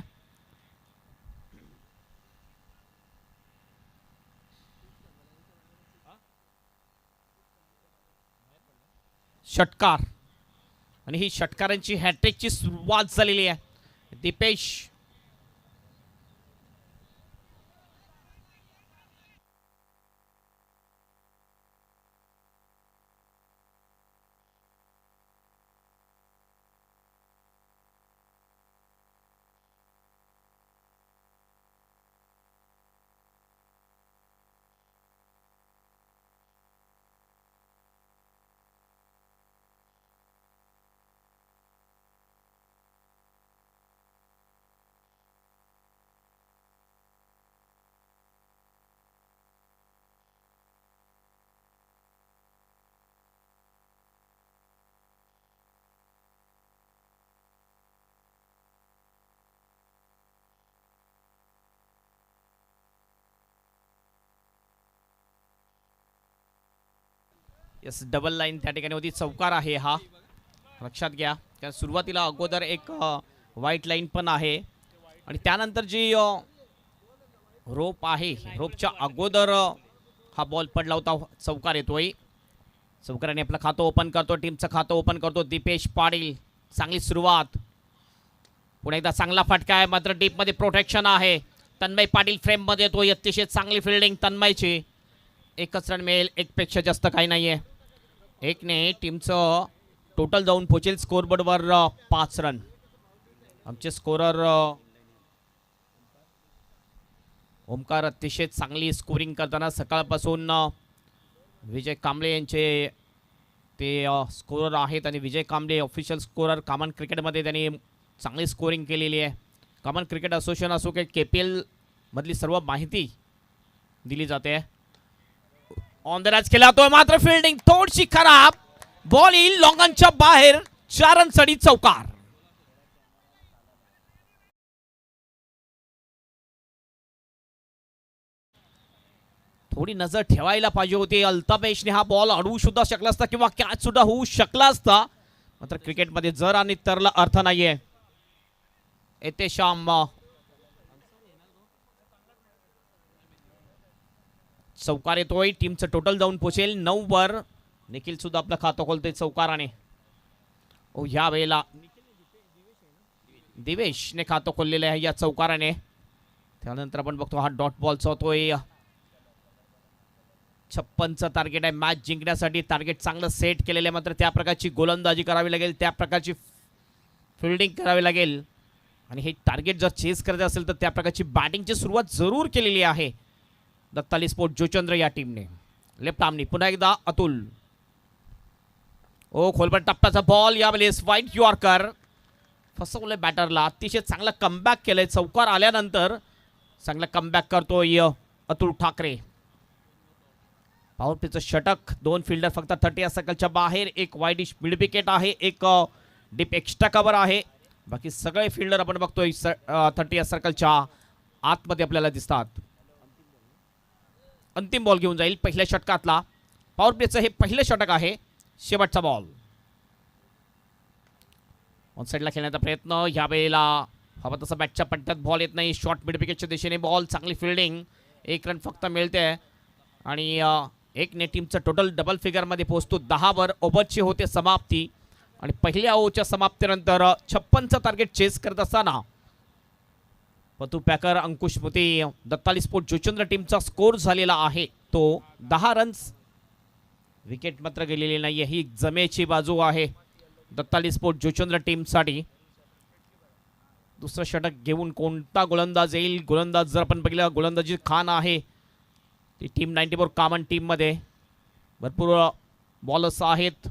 षटकार आणि ही षटकारांची हॅट्रिकची सुरुवात झालेली आहे. दीपेश यस, डबल लाईन त्या ठिकाणी होती. चौकार आहे हा, लक्षात घ्या. कारण सुरुवातीला अगोदर एक व्हाईट लाईन पण आहे आणि त्यानंतर जी रोप आहे, रोपच्या अगोदर हा बॉल पडला होता. चौकार येतोय. चौकाराने आपलं खातं ओपन करतो, टीमचं खातं ओपन करतो दीपेश पाटील. चांगली सुरुवात. पुन्हा एकदा चांगला फटका आहे, मात्र डीपमध्ये प्रोटेक्शन आहे. तन्मय पाटील फ्रेममध्ये येतोय. अतिशय चांगली फिल्डिंग तन्मयची. एकच रन मिळेल, एकपेक्षा जास्त काही नाही आहे. एकने टीमचं टोटल जाऊन पोचेल स्कोरबोर्डवर 5 रन. आमचे स्कोरर ओमकार अतिशय चांगली स्कोरिंग करताना सकाळपासून विजय कांबळे यांचे ते स्कोरर आहेत आणि विजय कांबळे ऑफिशियल स्कोरर कॉमन क्रिकेटमध्ये त्यांनी चांगली स्कोरिंग केलेली आहे. कॉमन क्रिकेट असोसिएशन असो की KPL मधली सर्व माहिती दिली जाते. ऑन द रॅच केला तो, मात्र फिल्डिंग थोडीशी खराब. बॉल येईल लॉंगनच्या बाहेर. 4 रनसाठी चौकार. थोडी नजर ठेवायला पाहिजे होती. अल्ताफेशने हा बॉल अडवू सुद्धा शकला असता किंवा कॅच सुद्धा होऊ शकला असता, मात्र क्रिकेटमध्ये जर आणि तरला अर्थ नाहीये. येते श्याम. चौकार येतोय. टीमचं टोटल जाऊन पोचेल 9 वर. निखिल सुद्धा आपलं खातं खोलतोय चौकाराने. ओ, ह्या वेळेला दिवेशने खातं खोललेलं आहे या चौकाराने. त्यानंतर आपण बघतो हा डॉट बॉलचा होतोय. 56चं टार्गेट आहे मॅच जिंकण्यासाठी. टार्गेट चांगलं सेट केलेलं आहे, मात्र त्या प्रकारची गोलंदाजी करावी लागेल, त्या प्रकारची फिल्डिंग करावी लागेल. आणि हे टार्गेट जर चेस करायचं असेल तर त्या प्रकारची बॅटिंगची सुरुवात जरूर केलेली आहे दत्ताली स्पोर्ट जोचंद्र या टीमने. लेफ्ट आर्मनी पुन्हा एकदा अतुल. ओ, खोलपट टप्प्याचा बॉल. यावेळेस वाईट यॉर्कर. फसवलंय बॅटरला. अतिशय चांगला कमबॅक केलंय. चौकार आल्यानंतर चांगला कमबॅक करतोय अतुल ठाकरे. पॉवर प्लेचं षटक. 2 फिल्डर फक्त 30 सर्कलच्या बाहेर. एक वाईडिश मिड विकेट आहे, एक डीप एक्स्ट्रा कव्हर आहे. बाकी सगळे फिल्डर आपण बघतोय 30 सर्कलच्या आतमध्ये आपल्याला दिसतात. अंतिम बॉल घेऊन जाईल पहिल्या षटकातला. पॉवर प्लेचं हे पहिलं षटक आहे. शेवटचा बॉल. ऑन साईडला खेळण्याचा प्रयत्न. ह्या वेळेला हवा तसा बॅटच्या पट्ट्यात बॉल येत नाही. शॉर्ट मिड विकेटच्या दिशेने बॉल. चांगली फिल्डिंग. 1 रन फक्त मिळते आणि एकने टीमचं टोटल डबल फिगरमध्ये पोहोचतो. 10 वर ओव्हरची होते समाप्ती आणि पहिल्या ओव्हरच्या समाप्तीनंतर 56चं टार्गेट चेस करत असताना पतू पॅकर, अंकुश मोती, दत्ताली स्पोर्ट जोचंद्र टीमचा स्कोर झालेला आहे तो 10 रन्स. विकेट मात्र गेलेली नाही. ही जमेची बाजू आहे दत्ताली स्पोर्ट जोचंद्र टीमसाठी. दुसरं षटक घेऊन कोणता गोलंदाज येईल? गोलंदाज जर आपण बघितलं, गोलंदाजी खान आहे ती टीम 94 कॉमन टीममध्ये. भरपूर बॉलर्स आहेत.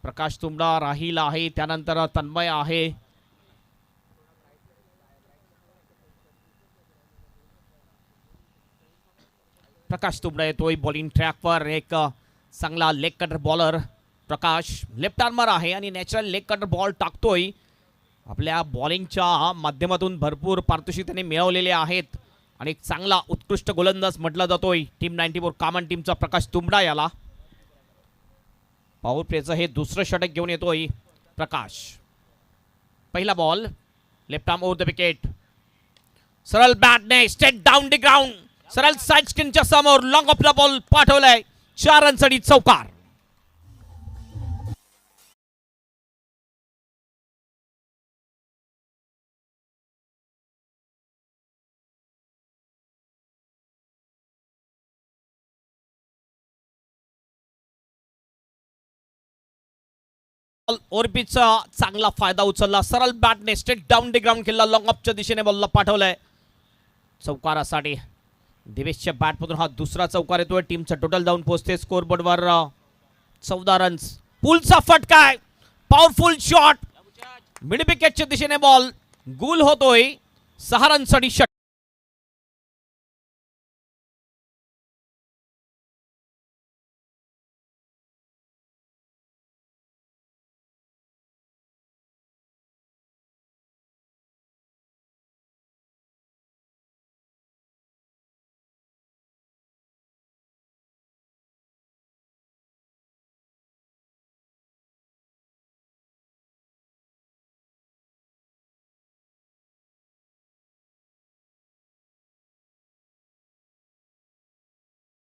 प्रकाश तुंबडा, राहिल आहे, त्यानंतर तन्मय आहे. प्रकाश तुंबडा येतोय बॉलिंग ट्रॅकवर. एक चांगला लेग कटर बॉलर प्रकाश. लेफ्ट आर्मर आहे आणि नॅचरल लेग कटर बॉल टाकतोय. आपल्या बॉलिंगच्या माध्यमातून भरपूर पारितोषिक त्यांनी मिळवलेले आहेत आणि एक चांगला उत्कृष्ट गोलंदाज म्हटला जातोय टीम 94 कॉमन टीमचा प्रकाश तुंबडा याला. पॉवर प्लेचं हे दुसरं षटक घेऊन येतोय प्रकाश. पहिला ball. Left arm over the wicket. सरळ बॅटने स्ट्रेट डाऊन द ग्राउंड. सरळ साइड स्किनच्या समोर लॉंग ऑफला बॉल पाठवलाय. 4 रनसाठी चौकार. ओरबीचा चांगला फायदा उचलला. सरळ बॅटने स्ट्रेट डाऊन द ग्राउंड केला. लॉंग ऑफच्या दिशेने बॉलला पाठवलाय चौकारासाठी. दिवेशच्या बॅटमधून हा दुसरा चौकार येतोय. टीमचं टोटल जाऊन पोहोचते स्कोरबोर्डवर 14 रन्स. पुलचा फटका आहे. Powerful shot. मिड विकेटच्या दिशेने बॉल गुल होतोय. 6 रनसाठी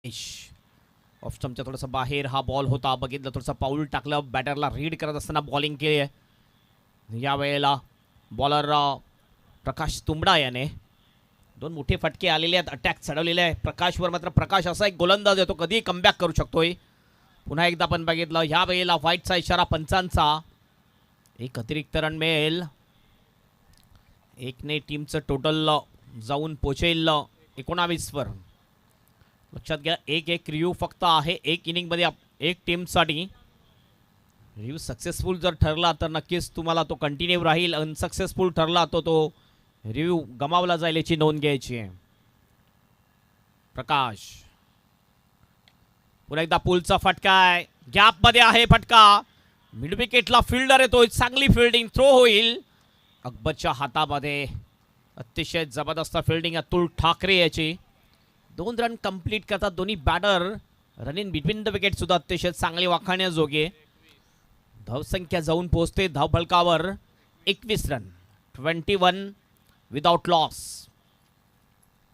ऑफ स्टंपच्या थोडंसं बाहेर हा बॉल होता. बघितलं थोडंसं पाऊल टाकलं, बॅटरला रीड करत असताना बॉलिंग केली आहे. यावेळेला बॉलर प्रकाश तुंबडा याने दोन मोठे फटके आलेले आहेत, अटॅक चढवलेले आहे प्रकाशवर. मात्र प्रकाश असा एक गोलंदाज आहे, तो कधीही कमबॅक करू शकतोय. पुन्हा एकदा आपण बघितलं ह्या वेळेला व्हाईटचा इशारा पंचांचा. एक अतिरिक्त रन मिळेल. एकने टीमचं टोटल जाऊन पोचेल 19 वर. लक्षात घ्या, एक रिव्ह्यू फक्त आहे एक इनिंगमध्ये एक टीमसाठी. रिव्ह्यू सक्सेसफुल जर ठरला तर नक्कीच तुम्हाला तो कंटिन्यू राहील. अनसक्सेसफुल ठरला तो रिव्ह्यू गमावला जाईल याची नोंद घ्यायची आहे. प्रकाश पुन्हा एकदा पुलचा फटका आहे, गॅपमध्ये आहे फटका. मिड विकेटला फिल्डर येतोय, चांगली फिल्डिंग, थ्रो होईल. अकबरच्या हातामध्ये अतिशय जबरदस्त फिल्डिंग अतुल ठाकरे याची. 2 रन कंप्लीट करतात दोन्ही batter. Run in between the wicket सुद्धा अतिशय चांगले वाखाणण्याजोगे. धावसंख्या जाऊन पोहोचते धावफलकावर 21 रन, 21 विदाउट लॉस.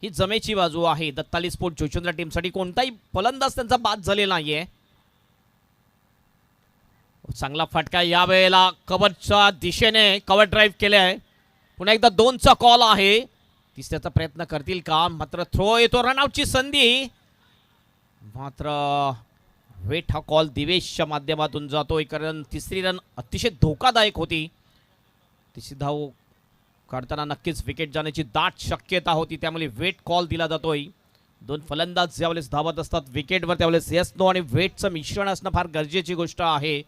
ही जमेची बाजू आहे दत्ताली स्पोर्ट जोचंद्र टीमसाठी. कोणताही फलंदाज त्यांचा बाद झालेला नाहीये. चांगला फटका यावेळेला कव्हरच्या दिशेने कव्हर ड्राईव्ह केले आहे. पुन्हा एकदा 2चा कॉल आहे. तिसऱ्याचा प्रयत्न करतील का? मात्र थ्रो येतो, रनआउटची संधी. मात्र वेट हा कॉल दिवेशच्या माध्यमातून जातोय, कारण तिसरी रन अतिशय धोकादायक होती. तिसरी धाव काढताना नक्कीच विकेट जाण्याची दाट शक्यता होती, त्यामुळे वेट कॉल दिला जातोय. 2 फलंदाज ज्यावेळेस धावत असतात विकेटवर त्यावेळेस येस नो आणि वेटचं मिश्रण असणं फार गरजेची गोष्ट आहे.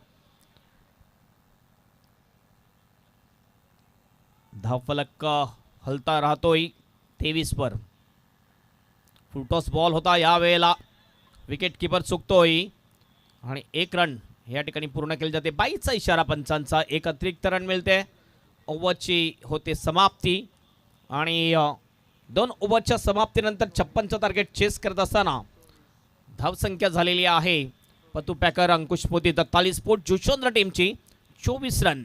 धावफलक हलता राहतोय 23 वर. फुलटॉस बॉल होता यावेळेला. विकेट किपर चुकतोय आणि 1 रन या ठिकाणी पूर्ण केले जाते. 22चा इशारा पंचांचा. एक अतिरिक्त रन मिळते. ओव्हरची होते समाप्ती आणि 2 ओव्हरच्या समाप्तीनंतर 56चं टार्गेट चेस करत असताना धावसंख्या झालेली आहे पतू पॅकर, अंकुश मोदी, दत्ताली स्पोर्ट जोचंद्र टीमची 24 रन.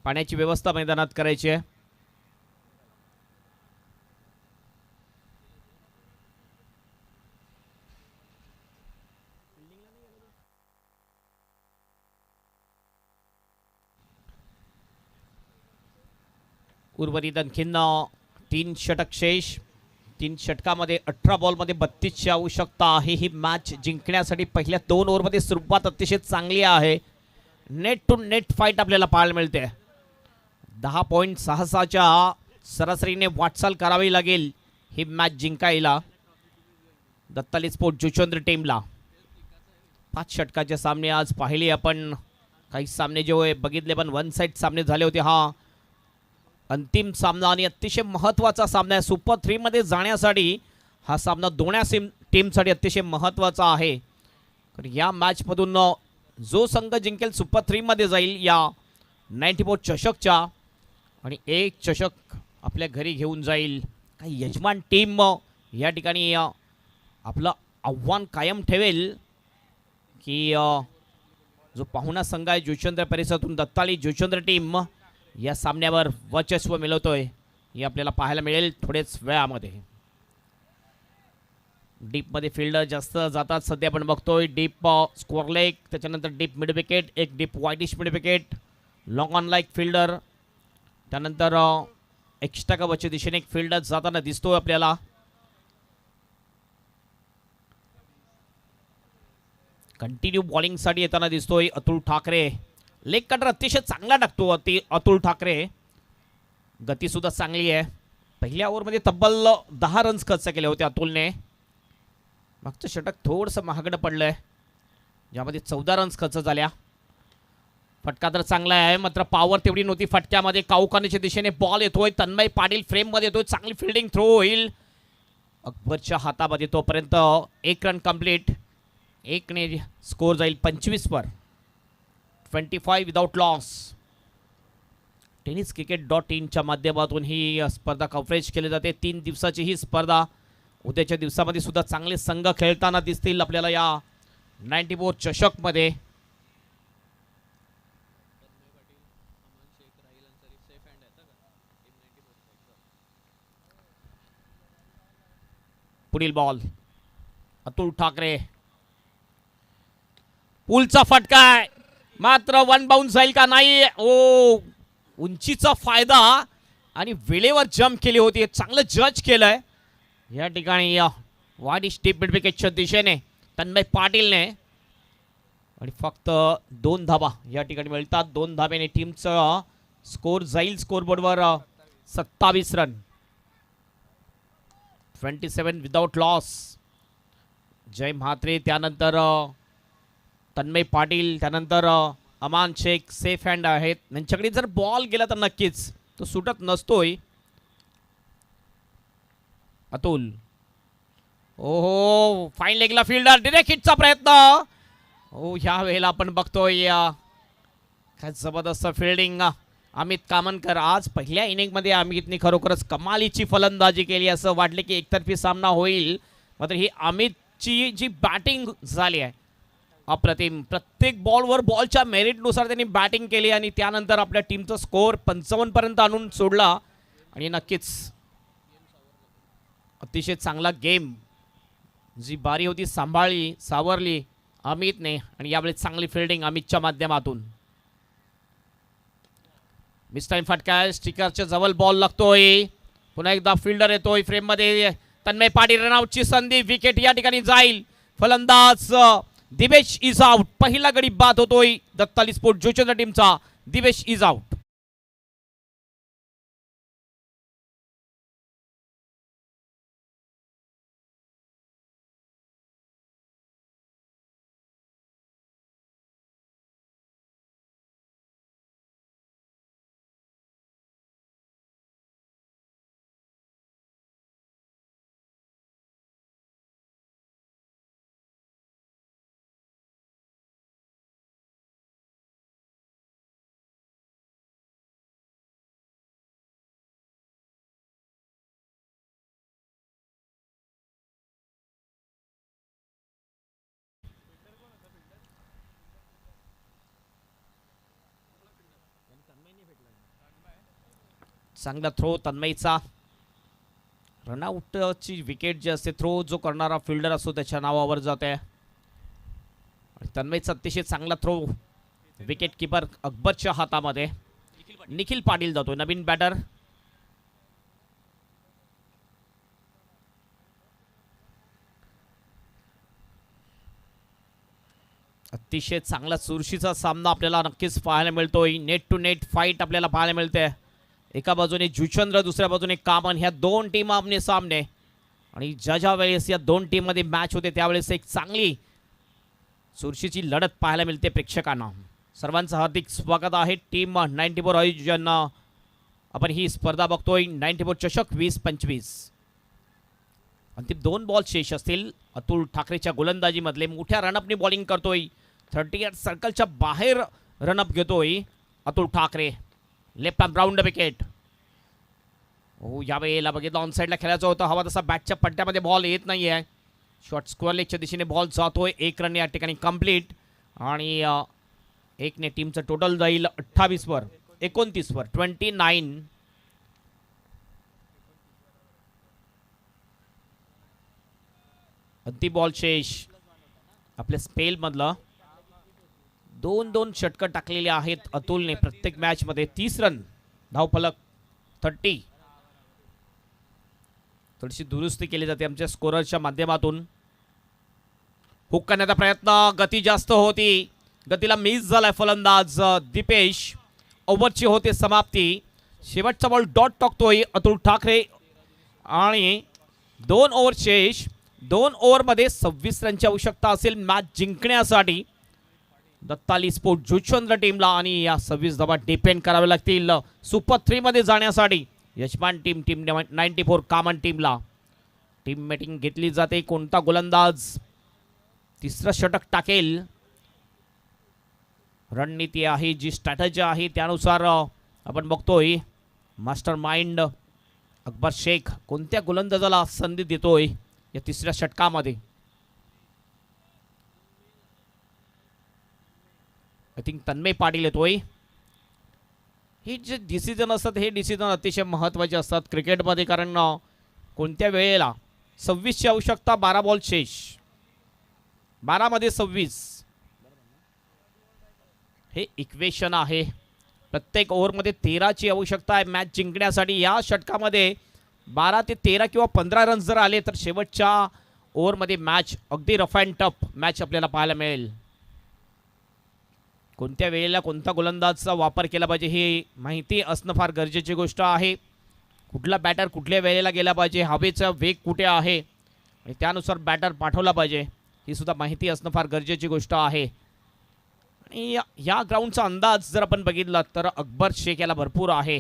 पाण्याची व्यवस्था मैदानात करायची आहे. उर्वरित आणखीन 3 षटक शेष. 3 षटकामध्ये 18 बॉलमध्ये 32ची आवश्यकता आहे ही मॅच जिंकण्यासाठी. पहिल्या 2 ओव्हरमध्ये सुरुवात अतिशय चांगली आहे. नेट टू नेट फाईट आपल्याला पाहायला मिळते. 10.66च्या सरासरीने वाटचाल करावी लागेल ही मॅच जिंकायला दत्ताली स्पोर्ट जोचंद्र टीमला. 5 षटकाचे सामने आज पाहिले आपण. काही सामने जे बघितले पण 1 साइड सामने झाले होते. हा अंतिम सामना आणि अतिशय महत्त्वाचा सामना आहे. सुपर 3 मध्ये जाण्यासाठी हा सामना दोन्ही टीमसाठी अतिशय महत्त्वाचा आहे. कारण या मॅचमधून जो संघ जिंकेल सुपर 3 मध्ये जाईल या 94 चषकच्या आणि 1 चषक आपल्या घरी घेऊन जाईल. काही यजमान टीम या ठिकाणी आपलं आव्हान कायम ठेवेल की जो पाहुणा संघ आहे जोचंद्र परिसरातून दत्ताली जोचंद्र टीम या सामन्यावर वर्चस्व मिळवतोय हे आपल्याला पाहायला मिळेल थोडेच वेळामध्ये. डीपमध्ये फिल्डर जास्त जातात सध्या आपण बघतोय. डीप स्कोअर लेग, त्याच्यानंतर डीप मिड विकेट, एक deep wideish mid wicket, long on like fielder, त्यानंतर एक्स्ट्रा कव्हरच्या दिशेने एक फिल्डर जाताना दिसतोय आपल्याला. कंटिन्यू बॉलिंगसाठी येताना दिसतोय अतुल ठाकरे. लेग कटर अतिशय चांगला टाकतो अतुल ठाकरे. गती सुद्धा चांगली आहे. पहिल्या ओव्हरमध्ये तब्बल 10 रन्स खर्च केले होते अतुलने. मागचं षटक थोडंसं महागडं पडलंय ज्यामध्ये 14 रन्स खर्च झाल्या. फटका तर चांगला आहे मात्र पॉवर तेवढी नव्हती फटक्यामध्ये. काऊकानीच्या दिशेने बॉल येतोय. तन्मय पाटील फ्रेममध्ये येतोय. चांगली फिल्डिंग, थ्रो होईल अकबरच्या हातामध्ये. तोपर्यंत 1 रन कंप्लीट. 1 ने स्कोर जाईल 25 वर. 25 विदाउट लॉस. टेनिस क्रिकेट.in च्या माध्यमातून ही स्पर्धा कव्हरेज केली जाते. 3 दिवसाची ही स्पर्धा. उद्याच्या दिवसामध्ये सुद्धा चांगले संघ खेळताना दिसतील आपल्याला या 94 चषकमध्ये. पुढील बॉल अतुल ठाकरे, पुलचा फटका आहे मात्र वन बाउन्स जाईल का नाही. ओ, उंचीचा फायदा आणि वेळेवर जम्प केली होती, चांगलं जज केलंय या ठिकाणी. वाईड स्टेप मिड विकेटच्या दिशेने तन्मय पाटीलने आणि फक्त 2 धाबा या ठिकाणी मिळतात. 2 धाब्याने टीमचं स्कोर जाईल स्कोरबोर्डवर 27 रन. 27 without loss. जय म्हात्रे, त्यानंतर तन्मय पाटील, त्यानंतर अमान शेख सेफ हँड आहेत. त्यांच्याकडे जर बॉल गेला तर नक्कीच तो सुटत नसतोय. अतुल, ओहो, फाईन लेगला फिल्डर, डिरेक्ट हिटचा प्रयत्न. हो, ह्या वेळेला आपण बघतोय काय जबरदस्त फिल्डिंग. अमित कामनकर, आज पहिल्या इनिंगमध्ये अमितने खरोखरच कमालीची फलंदाजी केली. असं वाटले की एकतर्फी सामना होईल, मात्र ही अमितची जी बॅटिंग झाली आहे अप्रतिम. प्रत्येक बॉलवर बॉलच्या मेरिटनुसार त्यांनी बॅटिंग केली आणि त्यानंतर आपल्या टीमचा स्कोअर 55 पर्यंत आणून सोडला. आणि नक्कीच अतिशय चांगला गेम, जी बारी होती सावरली अमितने. आणि यावेळी चांगली फिल्डिंग अमितच्या माध्यमातून. मिस टाइम फटका, स्टिकरच्या जवळ बॉल लागतोय. पुन्हा एकदा फिल्डर येतोय फ्रेम मध्ये. तन्मय पाटील, रनआउटची संधी, विकेट या ठिकाणी जाईल. फलंदाज दिवेश इज आउट. पहिला गडी बाद होतोय दत्ताली स्पोर्ट जोचंद्र टीमचा. Divesh is out. चांगला थ्रो तन्मयचा. रनआउटची विकेट जी असते, थ्रो जो करणारा फिल्डर असतो त्याच्या नावावर जाते. तन्मयचा अतिशय चांगला थ्रो विकेट किपर अकबरच्या हातामध्ये. निखिल पाटील जातो, नवीन बॅटर. अतिशय चांगला चुरशीचा सामना आपल्याला नक्कीच पाहायला मिळतोय. नेट टू नेट फाईट आपल्याला पाहायला मिळते. एका बाजूने जुचंद्र, दुसऱ्या बाजूने कामन, ह्या 2 टीम आमने सामने. आणि ज्या वेळेस या 2 टीम मध्ये मॅच होते त्यावेळेस एक चांगली चुरशीची लढत पाहायला मिळते प्रेक्षकांना. सर्वांचं हार्दिक स्वागत आहे. टीम 94 आयोजन आपण ही स्पर्धा बघतोय. 94 चषक 2025. अंतिम 2 बॉल शेष असतील. अतुल ठाकरेच्या गोलंदाजीमधले मोठ्या रनअपनी बॉलिंग करतोय. 38 सर्कलच्या बाहेर रनअप घेतोय Atul Thackeray. Left arm round wicket. हो, यावेळेला बघितलं ऑन साईडला खेळायचं होतं. हवा तसा बॅटच्या पट्ट्यामध्ये बॉल येत नाही आहे. शॉर्ट स्क्वेअर लेगच्या दिशेने बॉल जातोय. 1 रन या ठिकाणी कंप्लीट. आणि 1 ने टीमचं टोटल जाईल 28 वर 29 वर 29. अंतिम बॉल शेष आपल्या स्पेलमधलं. 2 षटकं टाकलेले आहेत अतुलने प्रत्येक मॅच मध्ये. 30 रन, धावफलक 30. थोडीशी दुरुस्ती केली जाते आमच्या स्कोररच्या माध्यमातून. हुक करण्याचा प्रयत्न, गती जास्त होती, गतीला मिस झालाय फलंदाज दीपेश. ओव्हरची होते समाप्ती. शेवटचा बॉल डॉट टाकतोय अतुल ठाकरे. आणि 2 ओव्हर शेष. 2 ओव्हरमध्ये 26 रनची आवश्यकता असेल मॅच जिंकण्यासाठी दत्ताली स्पोर्ट जुचंद्र टीमला. आणि या 26 धावा डिपेंड कराव्या लागतील सुपर 3 मध्ये जाण्यासाठी यजमान टीम 94 कामन टीमला. टीम मीटिंग घेतली जाते. कोणता गोलंदाज तिसरं षटक टाकेल, रणनीती आहे, जी स्ट्रॅटेजी आहे त्यानुसार आपण बघतोय. मास्टर माइंड अकबर शेख कोणत्या गोलंदाजाला संधी देतोय या तिसऱ्या षटकामध्ये. आय थिंक तन्मय पाटील येतोय. हे जे डिसिजन असतात हे डिसिजन अतिशय महत्त्वाचे असतात क्रिकेटमध्ये. कारण कोणत्या वेळेला 26ची आवश्यकता, 12 बॉल शेष. 12 मध्ये 26. हे इक्वेशन आहे. प्रत्येक ओव्हरमध्ये 13ची आवश्यकता आहे मॅच जिंकण्यासाठी. या षटकामध्ये 12 ते 13 किंवा 15 रन्स जर आले तर शेवटच्या ओव्हरमध्ये मॅच अगदी रफ अँड टफ मॅच आपल्याला पाहायला मिळेल. कोणत्या वेळेला कोणता गोलंदाजचा वापर केला पाहिजे हे माहिती असणं फार गरजेची गोष्ट आहे. कुठला बॅटर कुठल्या वेळेला गेला पाहिजे, हवेचा वेग कुठे आहे आणि त्यानुसार बॅटर पाठवला पाहिजे ही सुद्धा माहिती असणं फार गरजेची गोष्ट आहे. आणि या ग्राउंडचा अंदाज जर आपण बघितला तर अकबर शेख याला भरपूर आहे.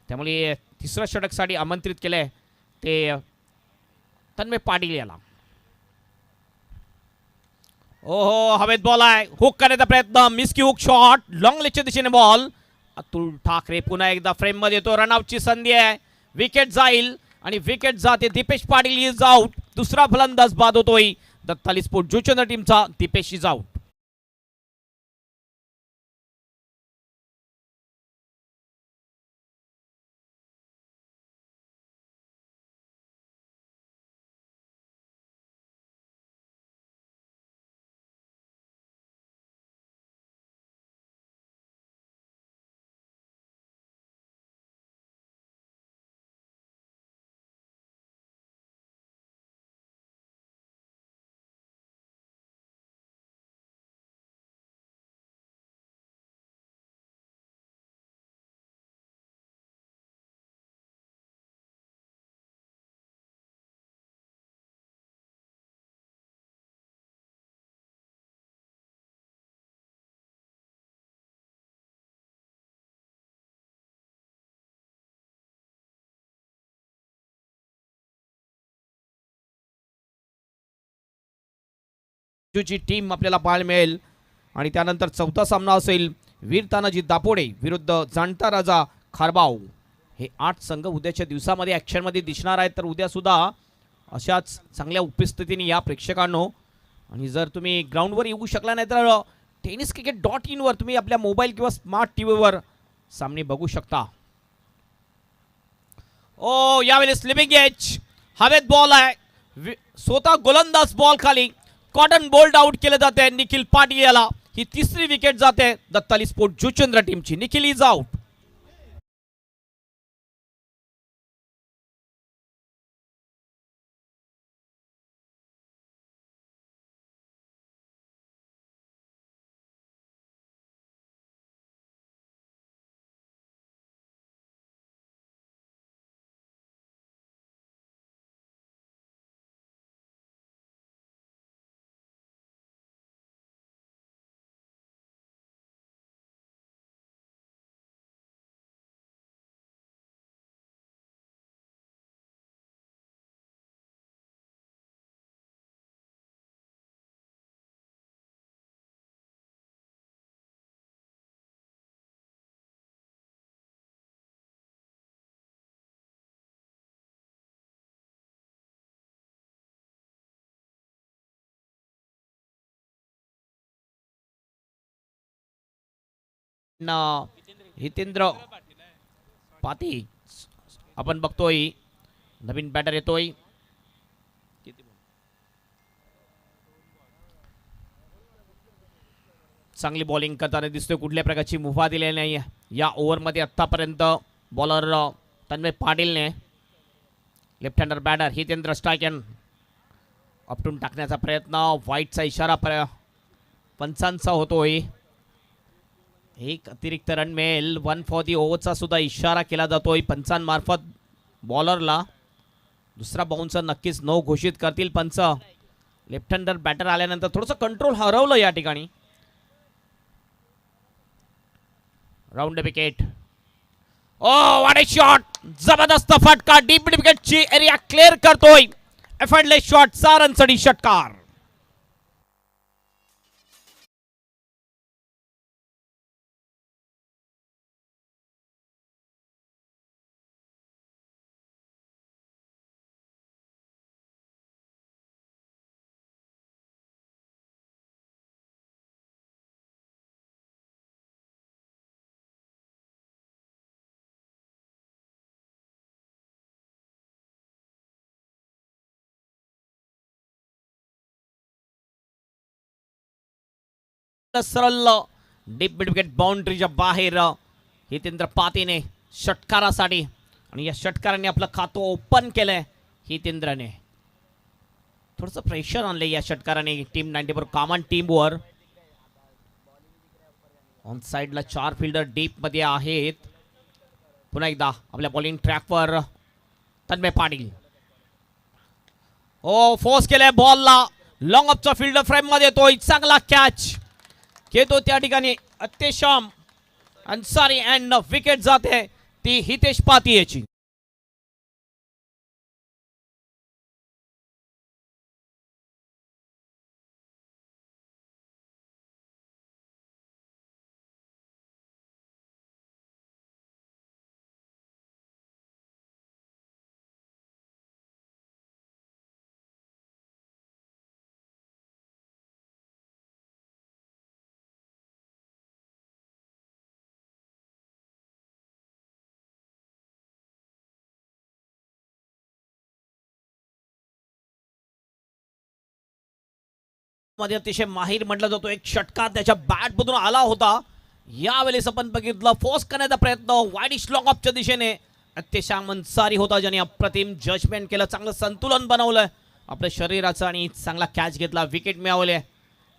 त्यामुळे तिसऱ्या षटकसाठी आमंत्रित केलं आहे ते तन्मय पाटील याला. ओहो, हवेत बॉल आहे. हुक करण्याचा प्रयत्न, मिस की हुक शॉट, लॉंग लेगच्या दिशेने बॉल. अतुल ठाकरे पुन्हा एकदा फ्रेम मध्ये येतो. रनआउटची संधी आहे. विकेट जाईल आणि विकेट जाते. Deepesh Patil is out. दुसरा फलंदाज बाद होतोय दत्ताली स्पोर्ट जुचंद्र टीमचा. Deepesh is out. ची टीम आपल्याला पाहायला मिळेल आणि त्यानंतर चौथा सामना असेल वीर तानाजी दापोडे विरुद्ध जाणता राजा खारबाव. हे 8 संघ उद्याच्या दिवसामध्ये ॲक्शनमध्ये दिसणार आहेत. तर उद्या सुद्धा अशाच चांगल्या उपस्थितीने या प्रेक्षकांनो. आणि जर तुम्ही ग्राउंडवर येऊ शकला नाही तर tenniscricket.in वर तुम्ही आपल्या मोबाईल किंवा स्मार्ट टीव्हीवर सामने बघू शकता. ओ, यावेळी स्लिपिंग एज, हवेत बॉल आहे. स्वतः गोलंदाज बॉल खाली कॉटन बोल्ड आउट केले जाते निखिल पाटील याला. ही तिसरी विकेट जाते दत्ताली स्पोर्ट जुचंद्र टीमची. Nikhil is out. हितेंद्र पाती आपण बघतोय. नवीन बॅटर येतोय. चांगली बॉलिंग करताना दिसतोय. कुठल्या प्रकारची मुभा दिलेली नाही या ओव्हरमध्ये आत्तापर्यंत. बॉलर तन्मय पाटीलने लेफ्ट हँडर बॅटर हितेंद्र स्ट्रायकन आपटून टाकण्याचा प्रयत्न. व्हाईटचा इशारा पंचांचा होतोय. एक अतिरिक्त रन मिळेल. 1 फॉर दी ओव्हरचा सुद्धा इशारा केला जातोय पंचांमार्फत बॉलरला. दुसरा बाउन्सर नक्कीच नो घोषित करतील पंच. लेफ्ट हँडर बॅटर आल्यानंतर थोडंसं कंट्रोल हरवलं या ठिकाणी. Round wicket. Oh, what a shot. जबरदस्त फटका. डीप विकेटची एरिया क्लिअर करतोय. Effortless shot. 4 रनसाठी षटकार. सरळ डीप मिड विकेट बाउंड्रीच्या बाहेर हितेंद्र पातीने षटकारासाठी आणि या षटकाराने आपलं खातं ओपन केलंय हितेंद्रने. थोडंसं प्रेशर आणलंय या षटकाराने टीम 94 कॉमन टीमवर. ऑन साइडला 4 फिल्डर डीप मध्ये आहेत. पुन्हा एकदा आपल्या बॉलिंग ट्रॅकवर तन्मय पाटील. ओ फोर्स केलाय बॉलला, लॉंग ऑफचा फिल्डर फ्रेम मध्ये येतोय, चांगला कॅच घेतो त्या ठिकाणी अत्तेशाम अन्सारी अँड विकेट जाते ती हितेश पाती याची. मध्ये अतिशय माहीर म्हटलं जातो. एक षटकार त्याच्या बॅट मधून आला होता. यावेळेस आपण बघितलं फोर्स करण्याचा प्रयत्न वाईडिश लॉंग ऑफच्या दिशेने अत्तेशाम अन्सारी होता, ज्याने अप्रतिम जजमेंट केलं, चांगलं संतुलन बनवलं आपल्या शरीराचं आणि चांगला कॅच घेतला, विकेट मिळवले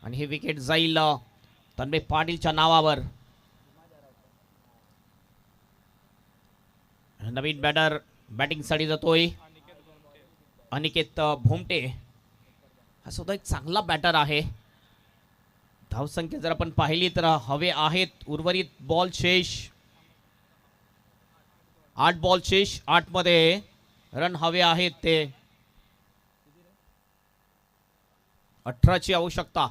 आणि हे विकेट जाईल तन्मय पाटीलच्या नावावर. नवीन बॅटर बॅटिंगसाठी जातोय अनिकेत भोमटे. हा सुद्धा एक चांगला बॅटर आहे. धावसंख्या जर आपण पाहिली तर हवे आहेत उर्वरित बॉल शेष 8 बॉल शेष 8 मध्ये रन हवे आहेत ते 18 ची आवश्यकता.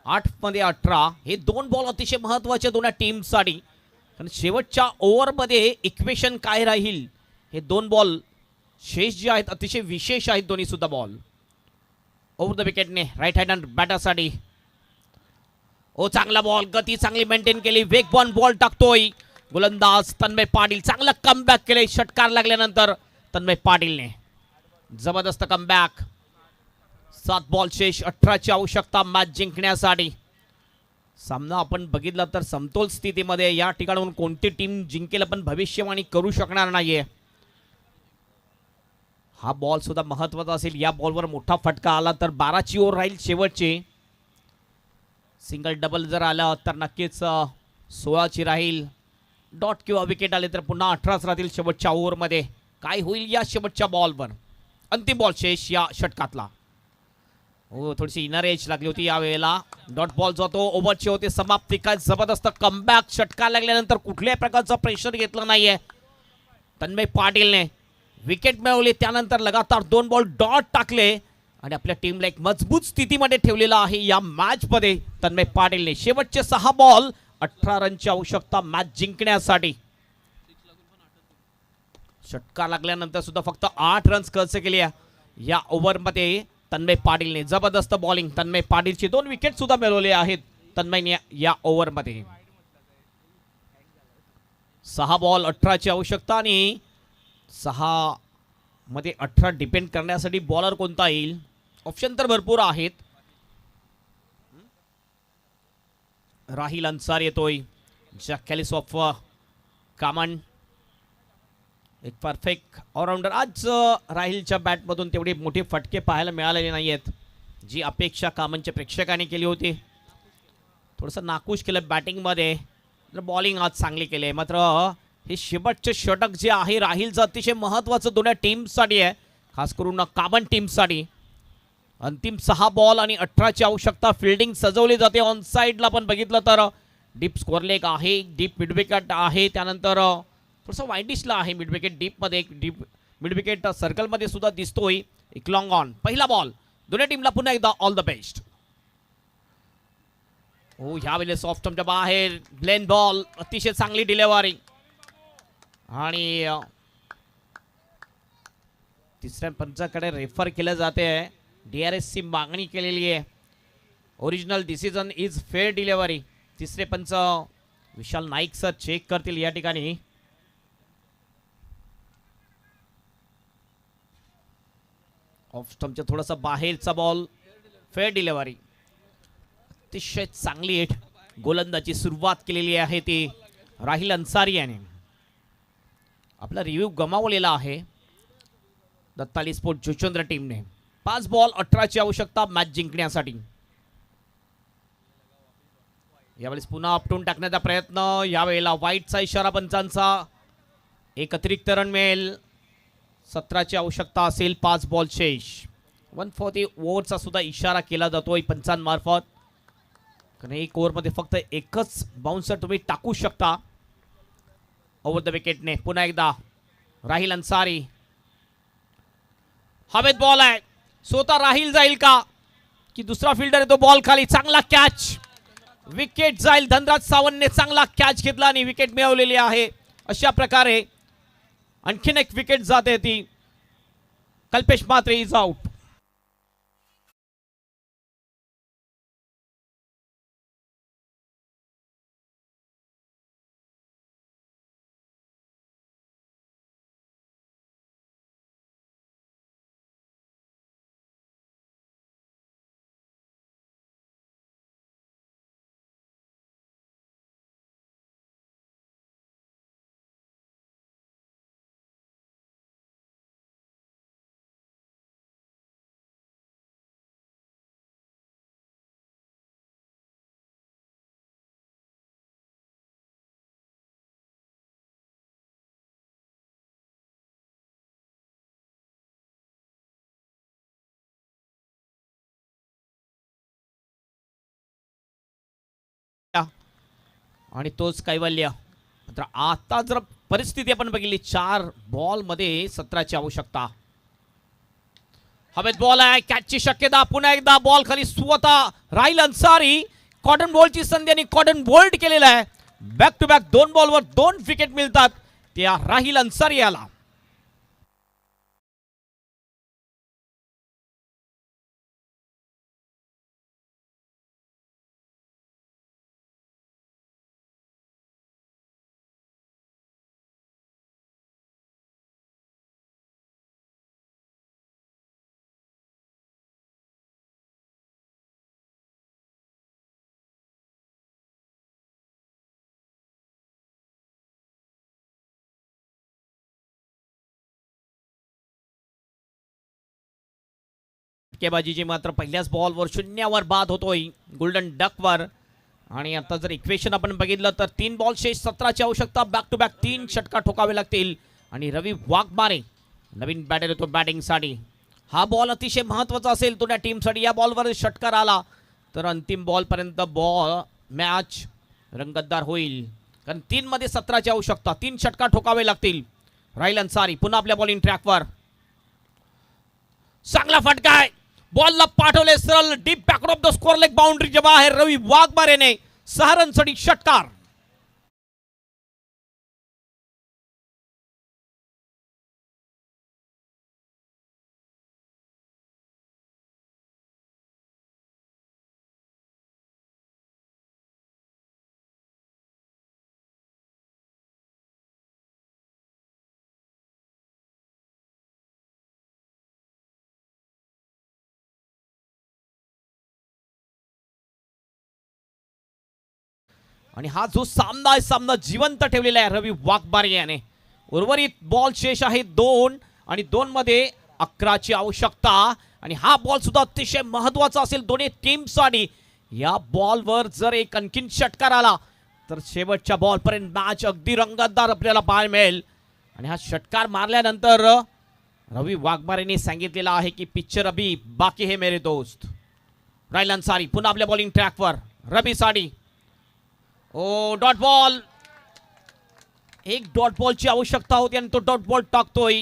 8 मध्ये 18 हे 2 बॉल अतिशय महत्वाचे दोन्ही टीमसाठी. कारण शेवटच्या ओव्हरमध्ये इक्वेशन काय राहील हे 2 बॉल शेष जे आहेत अतिशय विशेष आहेत दोन्ही सुद्धा बॉल. ओव्हर द विकेटने राईट हँड बॅटरसाठी. ओ चांगला बॉल, गती चांगली मेंटेन केली, वेगवान बॉल टाकतोय गोलंदाज तन्मय पाटील. चांगला कमबॅक केले षटकार लागल्यानंतर तन्मय पाटीलने. जबरदस्त कमबॅक. 7 बॉल शेष 18 ची आवश्यकता मॅच जिंकण्यासाठी. सामना आपण बघितला तर समतोल स्थितीमध्ये या ठिकाणाहून कोणती टीम जिंकेल आपण भविष्यवाणी करू शकणार नाहीये. हा बॉल सुद्धा महत्वाचा असेल. या बॉलवर मोठा फटका आला तर 12 ची ओव्हर राहील शेवटची. सिंगल डबल जर आलं तर नक्कीच 16 ची राहील. डॉट किंवा विकेट आले तर पुन्हा 18 राहतील शेवटच्या ओव्हरमध्ये. काय होईल या शेवटच्या बॉलवर. अंतिम बॉल शेष या षटकातला. हो थोडीशी इनर एज लागली होती यावेळेला. डॉट बॉल जातो, ओव्हरची होते समाप्ती. काय जबरदस्त कमबॅक. षटकार लागल्यानंतर कुठल्याही प्रकारचं प्रेशर घेतलं नाहीये तन्मय पाटीलने. विकेट मिळवली, त्यानंतर लगातार 2 बॉल डॉट टाकले आणि आपल्या टीमला एक मजबूत स्थितीमध्ये ठेवलेला आहे या मॅच मध्ये तन्मय पाटीलने. शेवटचे 6 बॉल 18 रनची आवश्यकता मॅच जिंकण्यासाठी. षटकार लागल्यानंतर सुद्धा फक्त 8 रन्स खर्च केले या ओव्हरमध्ये तन्मय पाटीलने. जबरदस्त बॉलिंग तन्मय पाटीलची. 2 विकेट सुद्धा मिळवले आहेत तन्मयने या ओव्हरमध्ये. 6 बॉल 18 ची आवश्यकता आणि 6 मध्ये 18 डिपेंड करण्यासाठी बॉलर कोणता येईल. ऑप्शन तर भरपूर आहेत. राहिल अन्सारी येतोय, जॅक कॅलिस ऑफ कामन. एक परफेक्ट ऑलराऊंडर. आज राहिलच्या बॅटमधून तेवढे मोठे फटके पाहायला मिळालेले नाही आहेत जी अपेक्षा कामनच्या प्रेक्षकांनी केली होती. थोडंसं नाखुश केलं बॅटिंगमध्ये. बॉलिंग आज चांगली केली आहे. मात्र हे शेवटचे षटक जे आहे राहिलचं अतिशय महत्त्वाचं दोन्ही टीमसाठी आहे, खास करून कामन टीमसाठी. अंतिम 6 बॉल आणि 18 ची आवश्यकता. फिल्डिंग सजवली जाते. ऑन साईडला पण बघितलं तर डीप स्कोअर लेग आहे, डीप मिड विकेट आहे, त्यानंतर थोडंसं वाईडिशला आहे मिड विकेट डीपमध्ये. एक डीप मिड विकेट सर्कलमध्ये सुद्धा दिसतोय. एक लॉंग ऑन. पहिला बॉल. दोन्ही टीमला पुन्हा एकदा ऑल द बेस्ट. हो ह्यावेळेस सॉफ्ट स्टंपच्या बाहेर ब्लेन बॉल. अतिशय चांगली डिलेव्हरी आणि तिसऱ्या पंचाकडे रेफर केलं जाते. DRS ची मागणी केलेली आहे. Original decision is fair delivery. तिसरे पंच विशाल नाईक सर चेक करतील या ठिकाणी. ऑफ स्टंपच्या थोडासा बाहेरचा बॉल. Fair delivery. अतिशय चांगली गोलंदाजी सुरुवात केलेली आहे ती राहिल अन्सारी याने. आपला रिव्ह्यू गमावलेला आहे दत्ताली स्पोर्ट जुचंद्र टीमने. 5 बॉल 18 ची आवश्यकता मॅच जिंकण्यासाठी. यावेळेस पुन्हा आपटून टाकण्याचा प्रयत्न. यावेळेला वाईटचा इशारा पंचांचा. एक अतिरिक्त रन मिळेल. 17 ची आवश्यकता असेल. 5 बॉल शेष. 140 ओव्हरचा सुद्धा इशारा केला जातोय पंचांमार्फत. कारण एक ओव्हरमध्ये फक्त एकच बाउन्सर तुम्ही टाकू शकता. ओव्हर द विकेटने पुन्हा एकदा राहिल अन्सारी. हवेत बॉल आहे. स्वतः राहिल जाईल का की दुसरा फिल्डर आहे तो बॉल खाली. चांगला कॅच. विकेट जाईल. धनराज सावंतने चांगला कॅच घेतला आणि विकेट मिळवलेली आहे. अशा प्रकारे आणखीन एक विकेट जाते ती. Kalpesh Mhatre is out. आणि तोच कैवल्य. मात्र आता जर परिस्थिती आपण बघितली 4 बॉल मध्ये 17 ची आवश्यकता. हवेत बॉल आहे. कॅचची शक्यता. पुन्हा एकदा बॉल खाली. स्वतः राहिल अन्सारी. कॉटन बॉलची संधी आणि कॉटन बोल्ड केलेला आहे. बॅक टू बॅक 2 बॉलवर 2 विकेट मिळतात त्या राहिल अन्सारी याला. फटकेबाजीची मात्र पहिल्याच बॉलवर 0वर बाद होतोय गोल्डन डकवर. आणि आता जर इक्वेशन आपण बघितलं तर 3 बॉल शेष 17 ची आवश्यकता. बॅक टू बॅक 3 षटकार ठोकावे लागतील. आणि रवी वाघमारे नवीन बॅटर येतो बॅटिंगसाठी. हा बॉल अतिशय महत्त्वाचा असेल तो त्या टीमसाठी. या बॉलवर षटकार आला तर अंतिम बॉलपर्यंत मॅच रंगतदार होईल. कारण 3 मध्ये 17 ची आवश्यकता. 3 षटकार ठोकावे लागतील. राहिल अन्सारी पुन्हा आपल्या बॉलिंग ट्रॅकवर. चांगला फटका आहे. बॉलला पाठवले सरळ deep back of the square leg बाउंड्रीच्या बाहेर. रवी वाघमारेने 6 रनसाठी षटकार. आणि हा जो सामना आहे सामना जिवंत ठेवलेला आहे रवी वाघमारे याने. उर्वरित बॉल शेष आहे 2 आणि 2 मध्ये 11 ची आवश्यकता. आणि हा बॉल सुद्धा अतिशय महत्त्वाचा असेल दोन्ही टीमसाठी. या बॉलवर जर एक आणखीन षटकार आला तर शेवटच्या बॉलपर्यंत मॅच अगदी रंगतदार आपल्याला पाहायला मिळेल. आणि हा षटकार मारल्यानंतर रवी वाघमारेने सांगितलेलं आहे की पिक्चर अभी बाकी है मेरे दोस्त. राहिल अन्सारी पुन्हा आपल्या बॉलिंग ट्रॅकवर. रवी साठी डॉट बॉल. एक डॉट बॉलची आवश्यकता होती आणि तो डॉट बॉल टाकतोय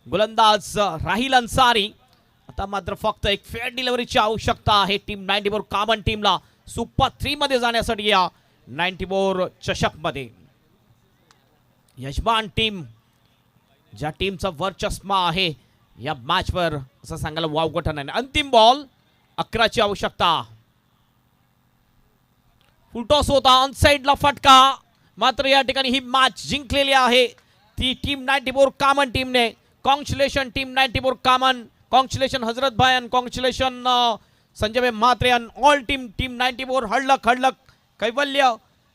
गोलंदाज राहिल अन्सारी. आता मात्र फक्त एक फेअर डिलिव्हरीची आवश्यकता आहे टीम 94 कॉमन टीमला सुपर 3 मध्ये जाण्यासाठी. या 94 चषक मध्ये यजमान टीम ज्या टीमचा वर्चस्व आहे या मॅचवर असं सांगायला वावगं नाही. अंतिम बॉल 11 ची आवश्यकता. फुलटॉस होता ऑन साइडला फटका. मात्र या ठिकाणी ही मॅच जिंकलेली आहे ती टीम 94 कॉमन टीमने. Congratulation team 94 common. कॉंग्रॅच्युलेशन हजरत भाई आणि congratulation Sanjay Mhatre all team team 94 हडलक हडलक कैवल्य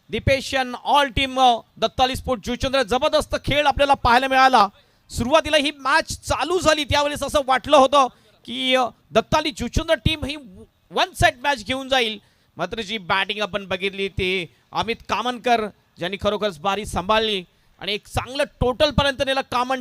दीपेशन ऑल टीम दत्ताली स्पोर्ट जुचंद्र जबरदस्त खेळ आपल्याला पाहायला मिळाला. सुरुवातीला ही मॅच चालू झाली त्यावेळेस असं वाटलं होतं की दत्ताली जुचंद्र टीम ही वन सेट मॅच घेऊन जाईल, मात्र जी बॅटिंग आपण बघितली ते अमित कामनकर ज्यांनी खरोखरच बारी सांभाळली आणि एक चांगलं टोटल पर्यंत नेलं. कामन